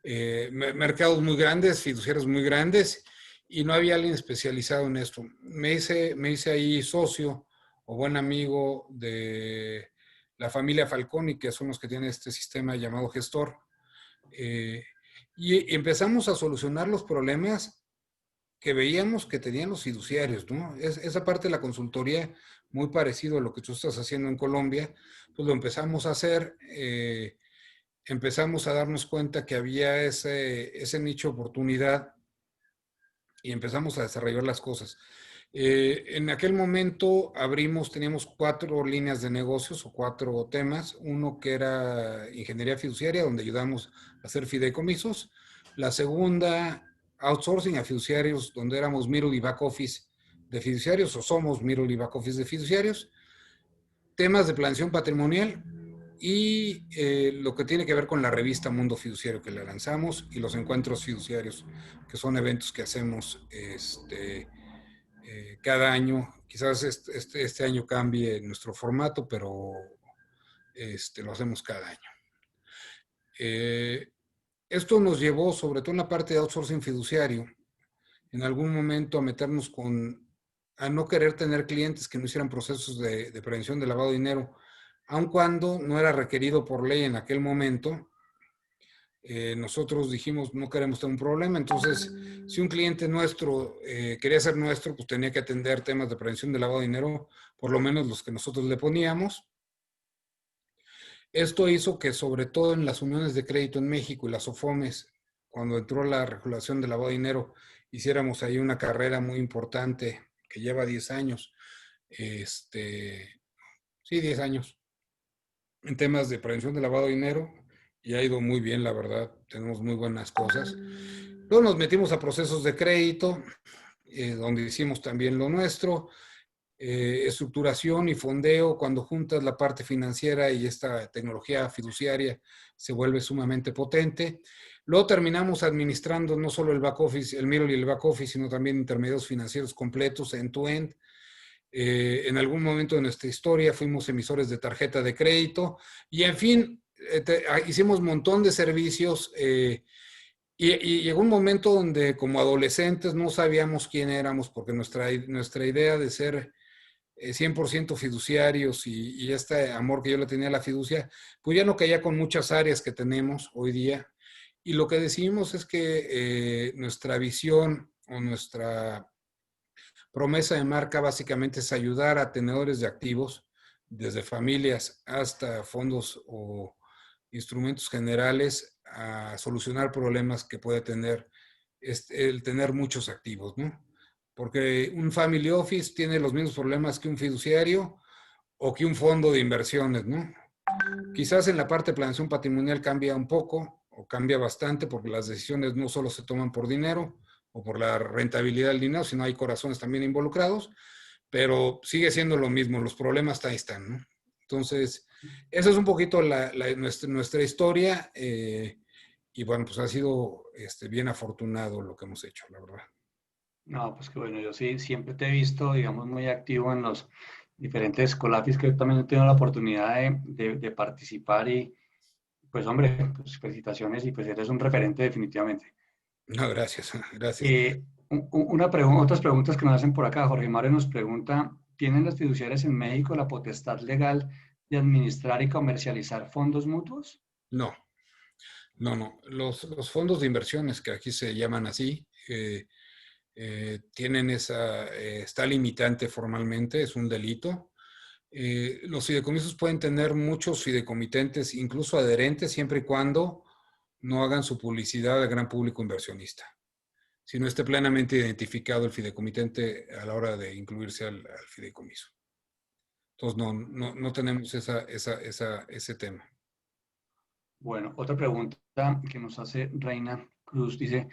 Mercados muy grandes, fiduciarios muy grandes, y no había alguien especializado en esto. Me hice ahí socio o buen amigo de la familia Falconi, que son los que tienen este sistema llamado Gestor. Eh, y empezamos a solucionar los problemas que veíamos que tenían los fiduciarios, ¿no? Esa parte de la consultoría, muy parecido a lo que tú estás haciendo en Colombia, pues lo empezamos a hacer, empezamos a darnos cuenta que había ese nicho de oportunidad y empezamos a desarrollar las cosas. En aquel momento teníamos 4 líneas de negocios o 4 temas. Uno que era ingeniería fiduciaria, donde ayudamos a hacer fideicomisos. La segunda, outsourcing a fiduciarios, donde éramos middle y back office de fiduciarios, o somos middle y back office de fiduciarios. Temas de planeación patrimonial y lo que tiene que ver con la revista Mundo Fiduciario que la lanzamos y los encuentros fiduciarios, que son eventos que hacemos cada año. Quizás este año cambie nuestro formato, pero lo hacemos cada año. Esto nos llevó, sobre todo en la parte de outsourcing fiduciario, en algún momento a meternos a no querer tener clientes que no hicieran procesos de prevención de lavado de dinero, aun cuando no era requerido por ley en aquel momento. Nosotros dijimos, no queremos tener un problema, entonces si un cliente nuestro quería ser nuestro, pues tenía que atender temas de prevención de lavado de dinero, por lo menos los que nosotros le poníamos. Esto hizo que sobre todo en las uniones de crédito en México y las OFOMES, cuando entró la regulación de lavado de dinero, hiciéramos ahí una carrera muy importante que lleva 10 años, sí, 10 años, en temas de prevención de lavado de dinero, y ha ido muy bien, la verdad. Tenemos muy buenas cosas. Luego nos metimos a procesos de crédito, donde hicimos también lo nuestro. Estructuración y fondeo, cuando juntas la parte financiera y esta tecnología fiduciaria, se vuelve sumamente potente. Luego terminamos administrando no solo el back office, el middle y el back office, sino también intermediarios financieros completos, end-to-end. En algún momento de nuestra historia fuimos emisores de tarjeta de crédito y, en fin, hicimos un montón de servicios. Y llegó un momento donde, como adolescentes, no sabíamos quién éramos, porque nuestra idea de ser 100% fiduciarios y este amor que yo le tenía a la fiducia, pues ya no caía con muchas áreas que tenemos hoy día. Y lo que decidimos es que nuestra visión o nuestra promesa de marca básicamente es ayudar a tenedores de activos, desde familias hasta fondos o instrumentos generales, a solucionar problemas que puede tener el tener muchos activos, ¿no? Porque un family office tiene los mismos problemas que un fiduciario o que un fondo de inversiones, ¿no? Quizás en la parte de planeación patrimonial cambia un poco o cambia bastante, porque las decisiones no solo se toman por dinero o por la rentabilidad del dinero, sino hay corazones también involucrados, pero sigue siendo lo mismo, los problemas ahí están, ¿no? Entonces, esa es un poquito nuestra historia, y bueno, pues ha sido bien afortunado lo que hemos hecho, la verdad. No, pues que bueno, yo sí siempre te he visto, digamos, muy activo en los diferentes colafis que yo también he tenido la oportunidad de participar y pues hombre, pues felicitaciones y pues eres un referente definitivamente. No, gracias, gracias. Otras preguntas que nos hacen por acá. Jorge Mario nos pregunta, ¿tienen las fiduciarias en México la potestad legal de administrar y comercializar fondos mutuos? No, no. Los fondos de inversiones, que aquí se llaman así, tienen está limitante formalmente, es un delito. Los fideicomisos pueden tener muchos fideicomitentes, incluso adherentes, siempre y cuando no hagan su publicidad al gran público inversionista, si no esté plenamente identificado el fideicomitente a la hora de incluirse al fideicomiso. Entonces, no tenemos ese tema. Bueno, otra pregunta que nos hace Reina Cruz dice,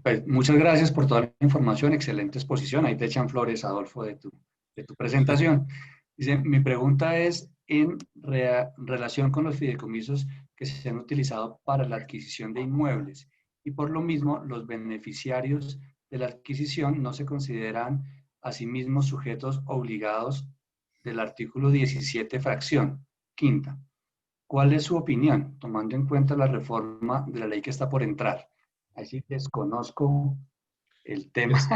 pues, muchas gracias por toda la información, excelente exposición. Ahí te echan flores, Adolfo, de tu presentación. Dice, mi pregunta es en relación con los fideicomisos que se han utilizado para la adquisición de inmuebles y por lo mismo los beneficiarios de la adquisición no se consideran a sí mismos sujetos obligados del artículo 17, fracción quinta. ¿Cuál es su opinión, tomando en cuenta la reforma de la ley que está por entrar? Ahí sí desconozco el tema. Este,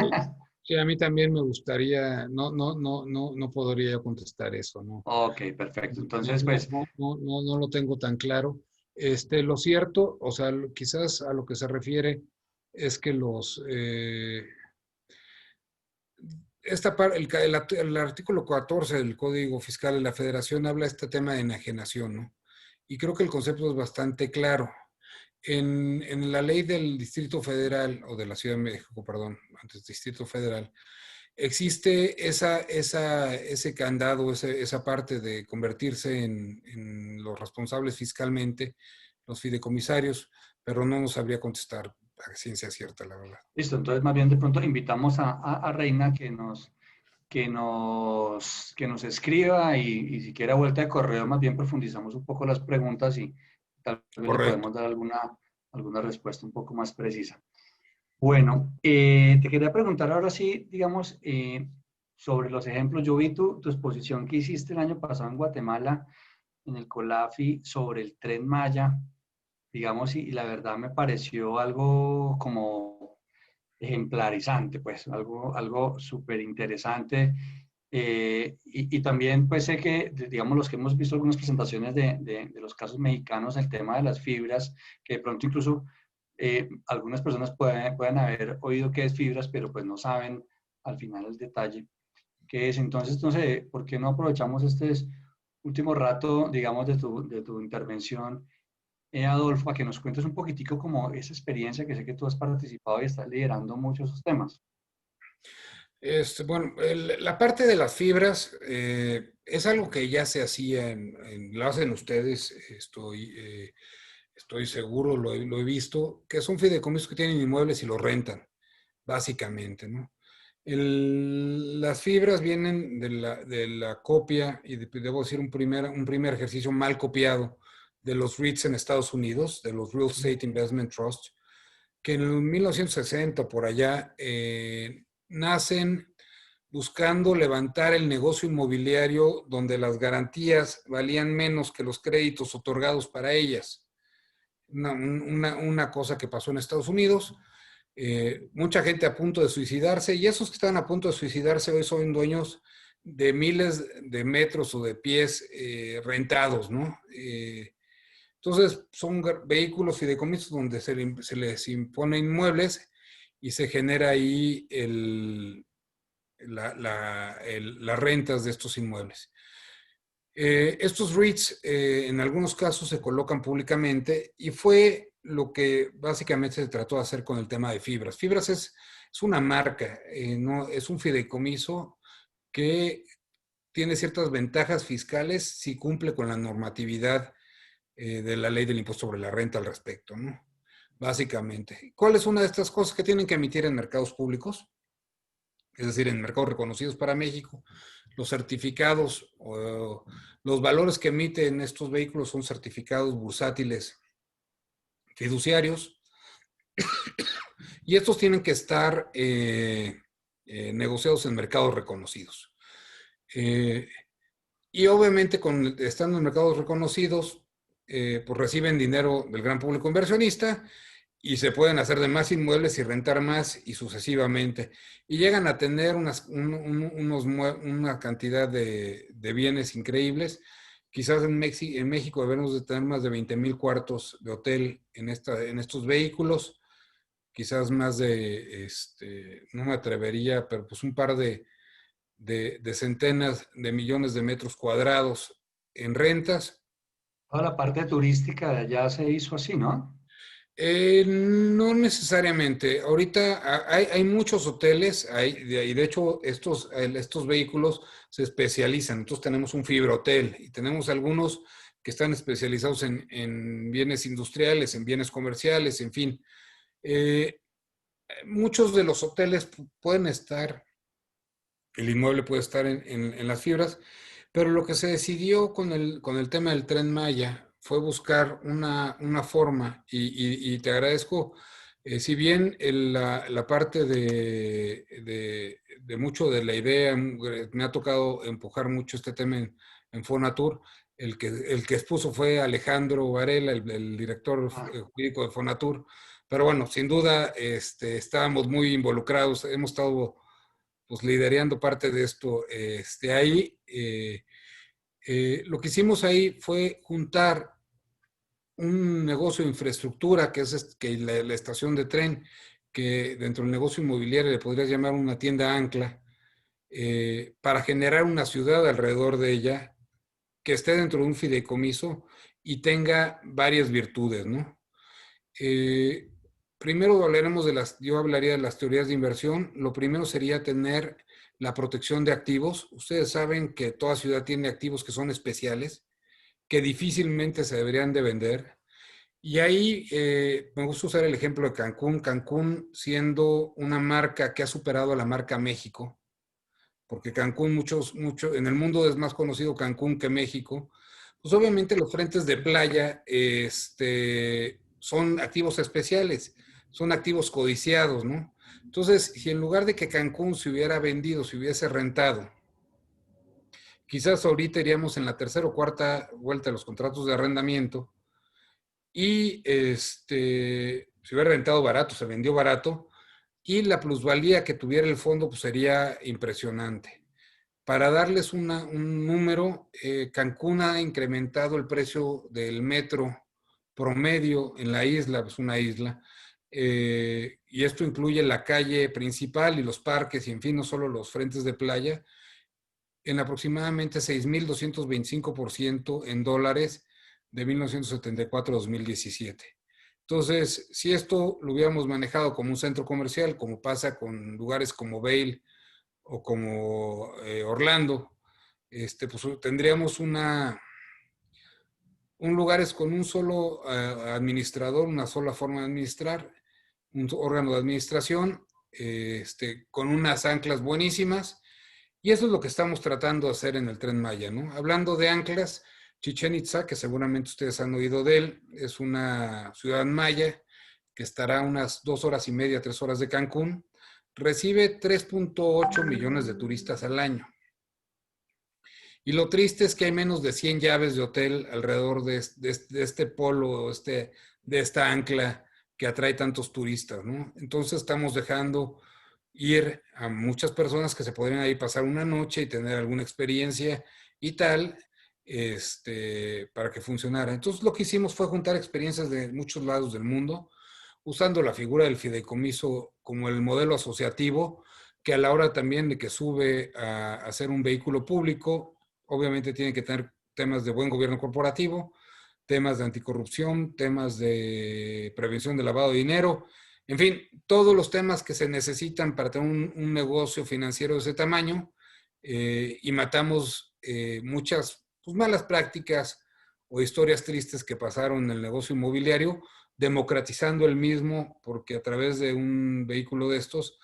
sí, a mí también me gustaría, no podría contestar eso, ¿no? Ok, perfecto. No, Entonces, no, pues, no, no, no lo tengo tan claro. Lo cierto, o sea, quizás a lo que se refiere es que el artículo 14 del Código Fiscal de la Federación habla de este tema de enajenación, ¿no? Y creo que el concepto es bastante claro. En la ley del Distrito Federal, o de la Ciudad de México, perdón, antes Distrito Federal, existe ese candado, esa parte de convertirse en los responsables fiscalmente, los fideicomisarios, pero no nos sabría contestar a ciencia cierta, la verdad. listo. Entonces, más bien de pronto invitamos a Reina que nos escriba y si quiere a vuelta de correo, más bien profundizamos un poco las preguntas y tal vez le Correcto. podemos dar alguna respuesta un poco más precisa. Bueno, te quería preguntar ahora sí, digamos, sobre los ejemplos. Yo vi tu exposición que hiciste el año pasado en Guatemala, en el COLAFI, sobre el Tren Maya, digamos, y la verdad me pareció algo como ejemplarizante, pues, algo súper interesante. Y también, pues, sé que, digamos, los que hemos visto algunas presentaciones de los casos mexicanos, el tema de las fibras, que de pronto incluso algunas personas pueden haber oído qué es fibras, pero pues no saben al final el detalle qué es. Entonces, no sé, ¿por qué no aprovechamos este último rato, digamos, de tu intervención, Adolfo, a que nos cuentes un poquitico como esa experiencia que sé que tú has participado y estás liderando muchos esos temas? Bueno, la parte de las fibras es algo que ya se hacía lo hacen ustedes. estoy seguro, lo he visto, que son fideicomisos que tienen inmuebles y los rentan, básicamente, ¿no? Las fibras vienen de la copia, y debo decir un primer ejercicio mal copiado de los REITs en Estados Unidos, de los Real Estate Investment Trust, que en 1960 por allá nacen buscando levantar el negocio inmobiliario donde las garantías valían menos que los créditos otorgados para ellas. Una cosa que pasó en Estados Unidos. Mucha gente a punto de suicidarse, y esos que están a punto de suicidarse hoy son dueños de miles de metros o de pies rentados, ¿no? Entonces, son vehículos fideicomisos donde se les impone inmuebles y se genera ahí las rentas de estos inmuebles. Estos REITs en algunos casos se colocan públicamente, y fue lo que básicamente se trató de hacer con el tema de Fibras. Fibras es una marca, no, es un fideicomiso que tiene ciertas ventajas fiscales si cumple con la normatividad de la ley del impuesto sobre la renta al respecto, ¿no? Básicamente. ¿Cuál es una de estas cosas que tienen que emitir en mercados públicos? Es decir, en mercados reconocidos para México. Los certificados, los valores que emiten estos vehículos son certificados bursátiles fiduciarios, y estos tienen que estar negociados en mercados reconocidos. Y obviamente, estando en mercados reconocidos, pues reciben dinero del gran público inversionista, y se pueden hacer de más inmuebles y rentar más, y sucesivamente. Y llegan a tener una cantidad de bienes increíbles. Quizás en México debemos de tener más de 20,000 cuartos de hotel en estos vehículos. Quizás más no me atrevería, pero pues un par de centenas de millones de metros cuadrados en rentas. Toda la parte turística de allá se hizo así, ¿no? No necesariamente. Ahorita hay muchos hoteles, y de hecho estos vehículos se especializan. Entonces tenemos un fibrohotel, y tenemos algunos que están especializados en bienes industriales, en bienes comerciales, en fin. Muchos de los hoteles pueden estar, el inmueble puede estar en las fibras, pero lo que se decidió con el tema del Tren Maya fue buscar una forma, y te agradezco, si bien la parte de mucho de la idea, me ha tocado empujar mucho este tema en Fonatur. El que expuso fue Alejandro Varela, el director jurídico de Fonatur, pero bueno, sin duda estábamos muy involucrados, hemos estado pues liderando parte de esto ahí. Lo que hicimos ahí fue juntar un negocio de infraestructura, que es que la estación de tren, que dentro del negocio inmobiliario le podrías llamar una tienda ancla, para generar una ciudad alrededor de ella que esté dentro de un fideicomiso y tenga varias virtudes, ¿no? Primero hablaremos yo hablaría de las teorías de inversión. Lo primero sería tener la protección de activos. Ustedes saben que toda ciudad tiene activos que son especiales, que difícilmente se deberían de vender. Y ahí me gusta usar el ejemplo de Cancún. Cancún siendo una marca que ha superado a la marca México, porque Cancún, en el mundo es más conocido Cancún que México. Pues obviamente los frentes de playa son activos especiales, son activos codiciados, ¿no? Entonces, si en lugar de que Cancún se hubiera vendido, se hubiese rentado, quizás ahorita iríamos en la tercera o cuarta vuelta de los contratos de arrendamiento, y se hubiera rentado barato, se vendió barato, y la plusvalía que tuviera el fondo pues sería impresionante. Para darles un número, Cancún ha incrementado el precio del metro promedio en la isla, pues una isla, y esto incluye la calle principal y los parques, y en fin, no solo los frentes de playa, en aproximadamente 6,225% en dólares de 1974 a 2017. Entonces, si esto lo hubiéramos manejado como un centro comercial, como pasa con lugares como Vail o como Orlando, pues tendríamos Un lugar es con un solo administrador, una sola forma de administrar, un órgano de administración, con unas anclas buenísimas. Y eso es lo que estamos tratando de hacer en el Tren Maya, ¿no? Hablando de anclas, Chichén Itzá, que seguramente ustedes han oído de él, es una ciudad maya que estará unas 2 horas y media, 3 horas de Cancún, recibe 3.8 millones de turistas al año. Y lo triste es que hay menos de 100 llaves de hotel alrededor de este polo, de esta ancla que atrae tantos turistas, ¿no? Entonces estamos dejando ir a muchas personas que se podrían ahí pasar una noche y tener alguna experiencia y tal, para que funcionara. Entonces lo que hicimos fue juntar experiencias de muchos lados del mundo, usando la figura del fideicomiso como el modelo asociativo, que a la hora también de que sube a ser un vehículo público, obviamente tiene que tener temas de buen gobierno corporativo, temas de anticorrupción, temas de prevención de lavado de dinero, en fin, todos los temas que se necesitan para tener un negocio financiero de ese tamaño, y matamos muchas pues, malas prácticas o historias tristes que pasaron en el negocio inmobiliario, democratizando el mismo, porque a través de un vehículo de estos,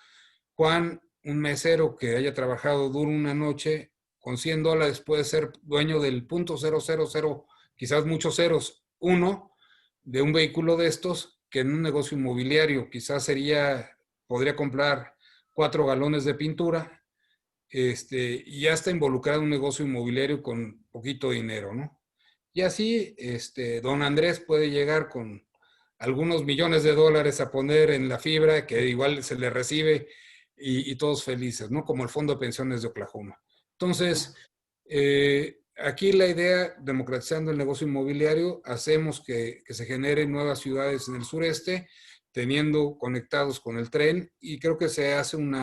Juan, un mesero que haya trabajado duro una noche, con $100 puede ser dueño del .000, quizás muchos ceros, uno, de un vehículo de estos, que en un negocio inmobiliario quizás podría comprar 4 galones de pintura, y ya está involucrado en un negocio inmobiliario con poquito dinero, ¿no? Y así, don Andrés puede llegar con algunos millones de dólares a poner en la fibra, que igual se le recibe y todos felices, ¿no? Como el Fondo de Pensiones de Oklahoma. Entonces, aquí la idea, democratizando el negocio inmobiliario, hacemos que se generen nuevas ciudades en el sureste, teniendo conectados con el tren, y creo que se hace un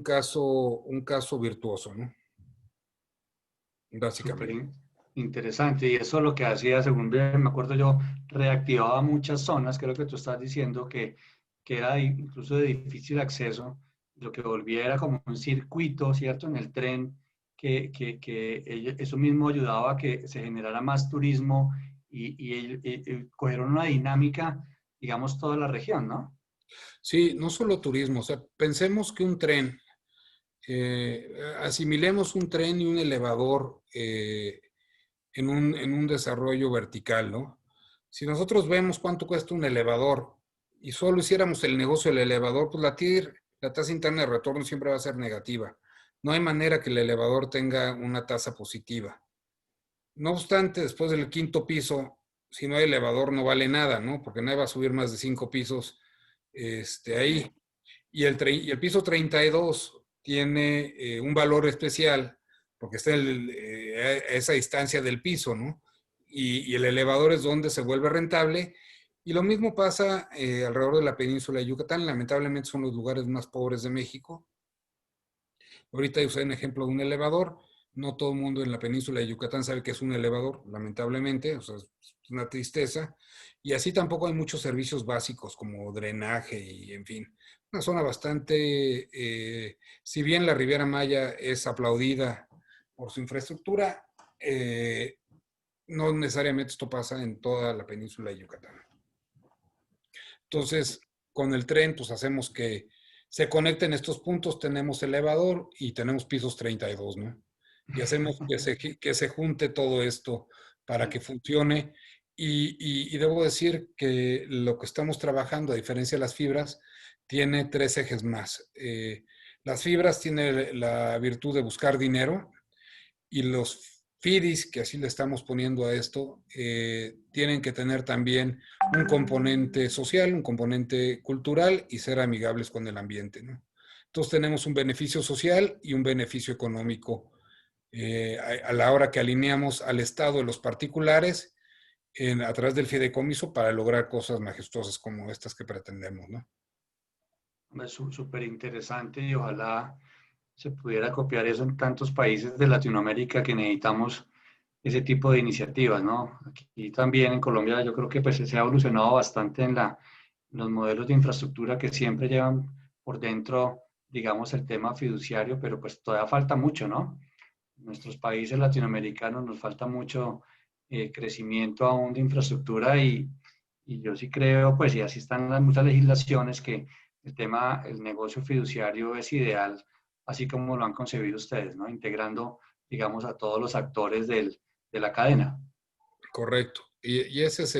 caso virtuoso, ¿no? Súper Básicamente. interesante. Y eso lo que hacía, según bien me acuerdo yo, reactivaba muchas zonas, creo que tú estás diciendo que era incluso de difícil acceso, lo que volvía era como un circuito, ¿cierto? En el tren, eso mismo ayudaba a que se generara más turismo y cogieron una dinámica, digamos, toda la región, ¿no? Sí, no solo turismo, o sea, pensemos que un tren, asimilemos un tren y un elevador en un desarrollo vertical, ¿no? Si nosotros vemos cuánto cuesta un elevador y solo hiciéramos el negocio del elevador, pues la tasa interna de retorno siempre va a ser negativa. No hay manera que el elevador tenga una tasa positiva. No obstante, después del quinto piso, si no hay elevador no vale nada, ¿no? Porque nadie va a subir más de 5 pisos ahí. Y el piso 32 tiene un valor especial porque está a esa distancia del piso, ¿no? Y el elevador es donde se vuelve rentable. Y lo mismo pasa alrededor de la península de Yucatán. Lamentablemente son los lugares más pobres de México. Ahorita usé un ejemplo de un elevador. No todo el mundo en la península de Yucatán sabe que es un elevador, lamentablemente. O sea, es una tristeza. Y así tampoco hay muchos servicios básicos como drenaje y, en fin, una zona bastante, si bien la Riviera Maya es aplaudida por su infraestructura, no necesariamente esto pasa en toda la península de Yucatán. Entonces, con el tren, pues hacemos que se conecten estos puntos, tenemos elevador y tenemos pisos 32, ¿no? Y hacemos que se junte todo esto para que funcione. Y debo decir que lo que estamos trabajando, a diferencia de las fibras, tiene 3 ejes más. Las fibras tienen la virtud de buscar dinero, y los FIDIs, que así le estamos poniendo a esto, tienen que tener también un componente social, un componente cultural y ser amigables con el ambiente, ¿no? Entonces tenemos un beneficio social y un beneficio económico a la hora que alineamos al Estado y los particulares a través del fideicomiso para lograr cosas majestuosas como estas que pretendemos, ¿no? Es súper interesante y ojalá se pudiera copiar eso en tantos países de Latinoamérica que necesitamos ese tipo de iniciativas, ¿no? Aquí también en Colombia yo creo que pues se ha evolucionado bastante en los modelos de infraestructura que siempre llevan por dentro, digamos, el tema fiduciario, pero pues todavía falta mucho, ¿no? nuestros países latinoamericanos nos falta mucho crecimiento aún de infraestructura y yo sí creo, pues, y así están las muchas legislaciones, que el negocio fiduciario es ideal, así como lo han concebido ustedes, ¿no? Integrando, digamos, a todos los actores de la cadena. Correcto. Y esa es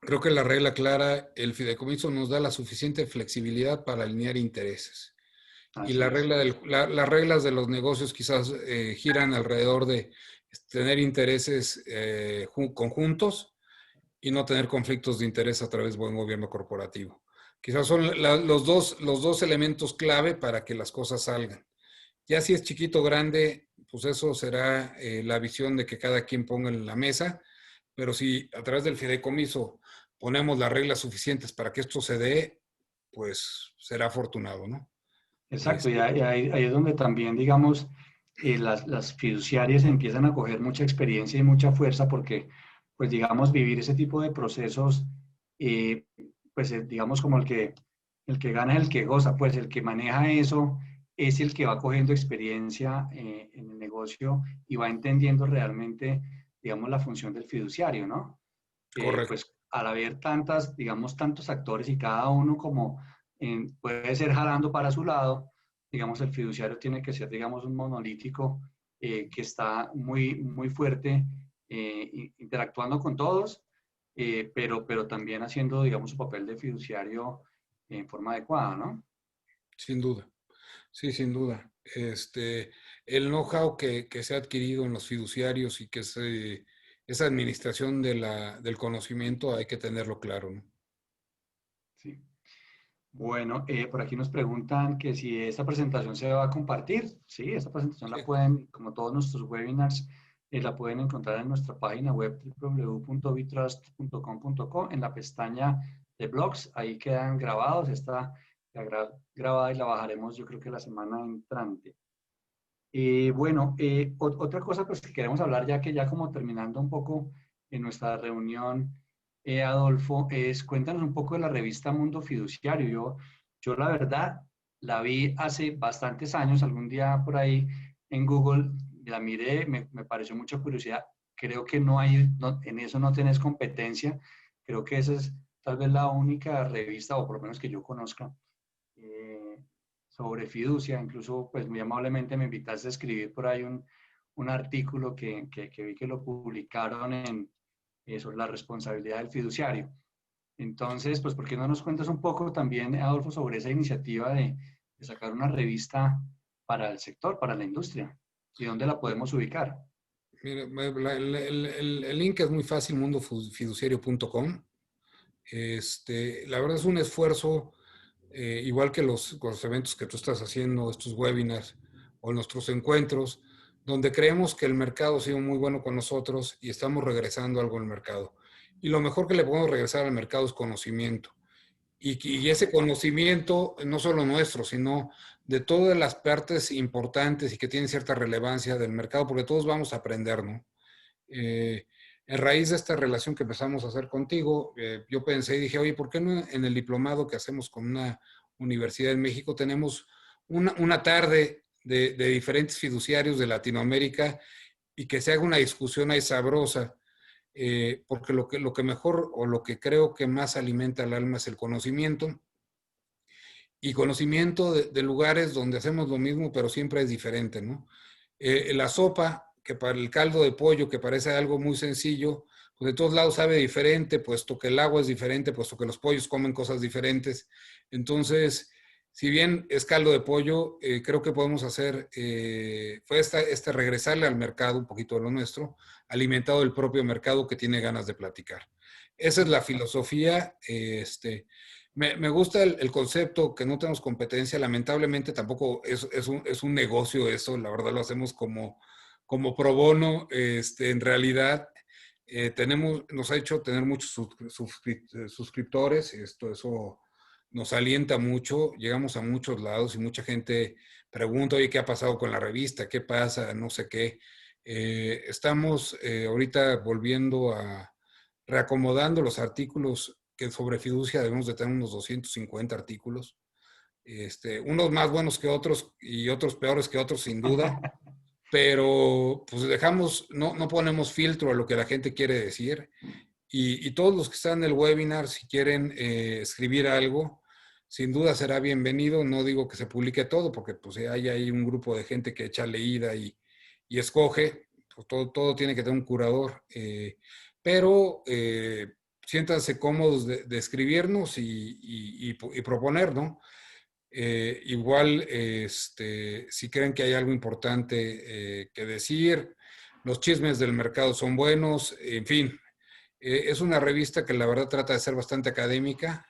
creo que la regla clara, el fideicomiso nos da la suficiente flexibilidad para alinear intereses. Y Así es. las reglas de los negocios quizás giran alrededor de tener intereses conjuntos y no tener conflictos de interés a través de buen gobierno corporativo. Quizás son los dos elementos clave para que las cosas salgan. Ya si es chiquito o grande, pues eso será la visión de que cada quien ponga en la mesa, pero si a través del fideicomiso ponemos las reglas suficientes para que esto se dé, pues será afortunado, ¿no? Exacto, y Este, ahí es donde también, digamos, las fiduciarias empiezan a coger mucha experiencia y mucha fuerza porque, pues, digamos, vivir ese tipo de procesos, eh, pues, digamos, como el que gana es el que goza, pues, el que maneja eso es el que va cogiendo experiencia en el negocio y va entendiendo realmente, digamos, la función del fiduciario, ¿no? correcto. Pues, al haber tantas, digamos, tantos actores y cada uno como puede ser jalando para su lado, digamos, el fiduciario tiene que ser, digamos, un monolítico que está muy, muy fuerte, interactuando con todos, pero también haciendo, digamos, su papel de fiduciario en forma adecuada, ¿no? Sin duda. Sí, sin duda. El know-how que se ha adquirido en los fiduciarios y esa administración del conocimiento hay que tenerlo claro, ¿no? Sí. Bueno, por aquí nos preguntan que si esta presentación se va a compartir. Sí, esta presentación la Sí. pueden, como todos nuestros webinars, la pueden encontrar en nuestra página web www.bitrust.com.co en la pestaña de blogs. Ahí quedan grabados. Está grabada y la bajaremos yo creo que la semana entrante. Bueno, otra cosa pues que queremos hablar ya que ya como terminando un poco en nuestra reunión, Adolfo, cuéntanos un poco de la revista Mundo Fiduciario. Yo la verdad la vi hace bastantes años, algún día por ahí en Google, la miré, me pareció mucha curiosidad. Creo que en eso no tenés competencia. Creo que esa es tal vez la única revista, o por lo menos que yo conozca, eh, sobre fiducia. Incluso, pues muy amablemente me invitaste a escribir por ahí un artículo que vi que lo publicaron sobre la responsabilidad del fiduciario. Entonces, pues, ¿por qué no nos cuentas un poco también, Adolfo, sobre esa iniciativa de sacar una revista para el sector, para la industria? ¿Y dónde la podemos ubicar? Mira, el link es muy fácil, mundofiduciario.com. La verdad es un esfuerzo, igual que con los eventos que tú estás haciendo, estos webinars o nuestros encuentros, donde creemos que el mercado ha sido muy bueno con nosotros y estamos regresando algo al mercado. Y lo mejor que le podemos regresar al mercado es conocimiento. Y ese conocimiento, no solo nuestro, sino de todas las partes importantes y que tienen cierta relevancia del mercado, porque todos vamos a aprender, ¿no? Eh, en raíz de esta relación que empezamos a hacer contigo, yo pensé y dije, oye, ¿por qué no en el diplomado que hacemos con una universidad en México tenemos una tarde de diferentes fiduciarios de Latinoamérica y que se haga una discusión ahí sabrosa? Porque lo que mejor o lo que creo que más alimenta al alma es el conocimiento y conocimiento de lugares donde hacemos lo mismo, pero siempre es diferente, ¿no? La sopa, que para el caldo de pollo, que parece algo muy sencillo, pues de todos lados sabe diferente, puesto que el agua es diferente, puesto que los pollos comen cosas diferentes. Entonces, si bien es caldo de pollo, creo que podemos hacer, fue regresarle al mercado un poquito de lo nuestro, alimentado del propio mercado que tiene ganas de platicar. Esa es la filosofía, me gusta el concepto que no tenemos competencia. Lamentablemente tampoco es un negocio eso. La verdad lo hacemos como pro bono. En realidad nos ha hecho tener muchos suscriptores. Eso nos alienta mucho. Llegamos a muchos lados y mucha gente pregunta, oye, ¿qué ha pasado con la revista? ¿Qué pasa? No sé qué. Estamos ahorita volviendo reacomodando los artículos que sobre fiducia debemos de tener unos 250 artículos. Unos más buenos que otros y otros peores que otros, sin duda, pero pues no ponemos filtro a lo que la gente quiere decir. Y todos los que están en el webinar, si quieren escribir algo, sin duda será bienvenido. No digo que se publique todo, porque pues hay ahí un grupo de gente que echa leída y escoge. Pues, todo tiene que tener un curador. Pero siéntanse cómodos de escribirnos y proponer, ¿no? Igual, si creen que hay algo importante que decir, los chismes del mercado son buenos, en fin, es una revista que la verdad trata de ser bastante académica.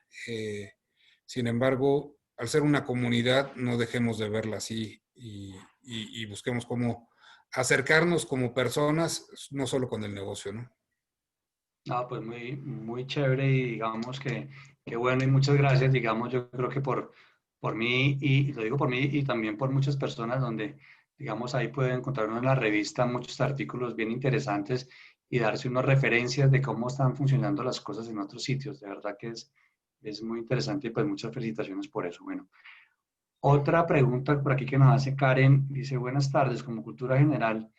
Sin embargo, al ser una comunidad, no dejemos de verla así y busquemos cómo acercarnos como personas, no solo con el negocio, ¿no? Ah, pues muy, muy chévere y digamos que bueno y muchas gracias, digamos, yo creo que por mí y lo digo por mí y también por muchas personas donde, digamos, ahí pueden encontrar uno en la revista muchos artículos bien interesantes y darse unas referencias de cómo están funcionando las cosas en otros sitios. De verdad que es muy interesante y pues muchas felicitaciones por eso. Bueno, otra pregunta por aquí que nos hace Karen, dice, buenas tardes, como cultura general,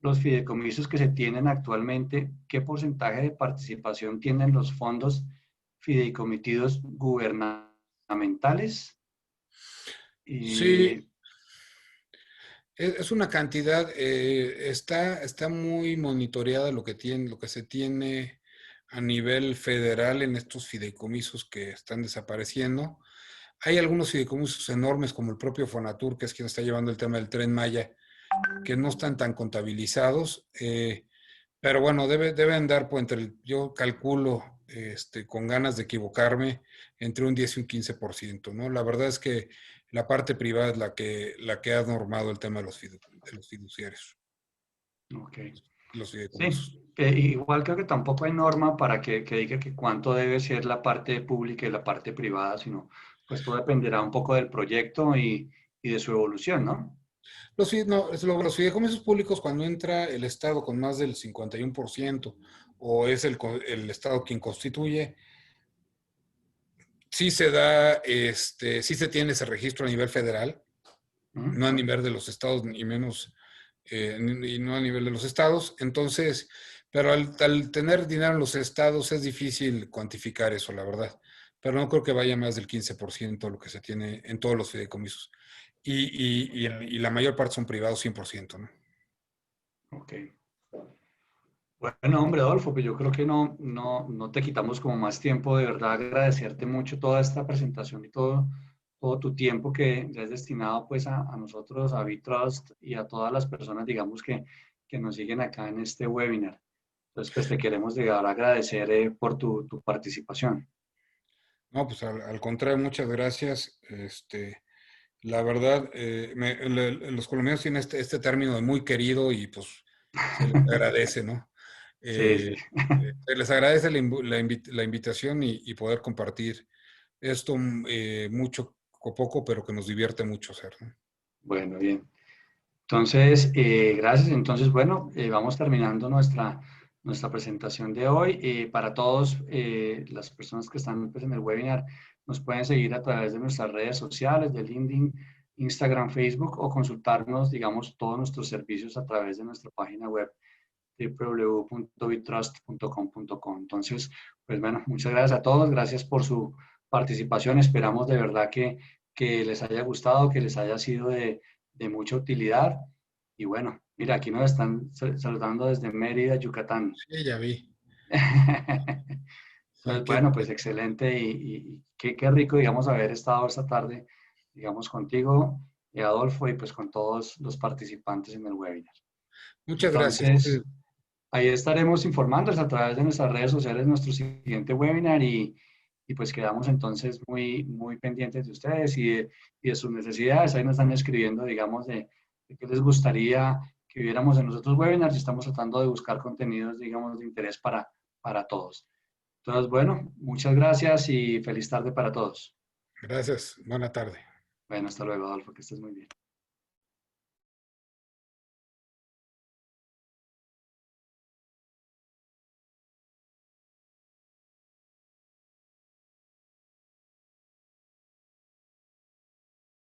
los fideicomisos que se tienen actualmente, ¿qué porcentaje de participación tienen los fondos fideikomitidos gubernamentales? Sí, Y, es una cantidad, está muy monitoreada lo que se tiene a nivel federal en estos fideicomisos que están desapareciendo. Hay algunos fideicomisos enormes como el propio Fonatur, que es quien está llevando el tema del Tren Maya, que no están tan contabilizados, pero bueno, deben dar, pues, yo calculo, con ganas de equivocarme, entre un 10 y un 15%, ¿no? La verdad es que la parte privada es la que ha normado el tema de los fiduciarios, ok. los Sí, fideicomisos. igual creo que tampoco hay norma para que diga que cuánto debe ser la parte pública y la parte privada, sino pues todo dependerá un poco del proyecto y de su evolución, ¿no? No, los fideicomisos públicos, cuando entra el Estado con más del 51% o es el Estado quien constituye, sí se da, sí se tiene ese registro a nivel federal, ¿Mm? no a nivel de los estados, ni menos, y no a nivel de los estados. Entonces, pero al tener dinero en los estados es difícil cuantificar eso, la verdad. Pero no creo que vaya más del 15% lo que se tiene en todos los fideicomisos. Y la mayor parte son privados 100%, ¿no? Ok. Bueno, hombre, Adolfo, pues yo creo que no te quitamos como más tiempo. De verdad, agradecerte mucho toda esta presentación y todo tu tiempo que le has destinado pues a nosotros, a Bitrust y a todas las personas, digamos, que nos siguen acá en este webinar. Entonces, pues te queremos llegar a agradecer por tu participación. No, pues al contrario, muchas gracias. La verdad, los colombianos tienen este término de muy querido y pues se les agradece, ¿no? Sí, sí. Eh, Se les agradece la invitación y poder compartir esto, mucho o poco, pero que nos divierte mucho hacer, ¿no? Bueno, bien. Entonces, gracias. Entonces, bueno, vamos terminando nuestra presentación de hoy. Para todos las personas que están pues, en el webinar, nos pueden seguir a través de nuestras redes sociales, de LinkedIn, Instagram, Facebook o consultarnos, digamos, todos nuestros servicios a través de nuestra página web www.bitrust.com.co. Entonces, pues bueno, muchas gracias a todos. Gracias por su participación. Esperamos de verdad que les haya gustado, que les haya sido de mucha utilidad. Y bueno, mira, aquí nos están saludando desde Mérida, Yucatán. Sí, ya vi. Sí, Entonces, bueno, pues excelente y qué rico, digamos, haber estado esta tarde, digamos, contigo, Adolfo, y pues con todos los participantes en el webinar. muchas gracias. Entonces, ahí estaremos informándoles a través de nuestras redes sociales nuestro siguiente webinar y pues quedamos entonces muy, muy pendientes de ustedes y de sus necesidades. Ahí nos están escribiendo, digamos, de qué les gustaría que viéramos en nosotros webinars y estamos tratando de buscar contenidos, digamos, de interés para todos. Entonces, bueno, muchas gracias y feliz tarde para todos. Gracias. Buena tarde. Bueno, hasta luego, Adolfo, que estés muy bien.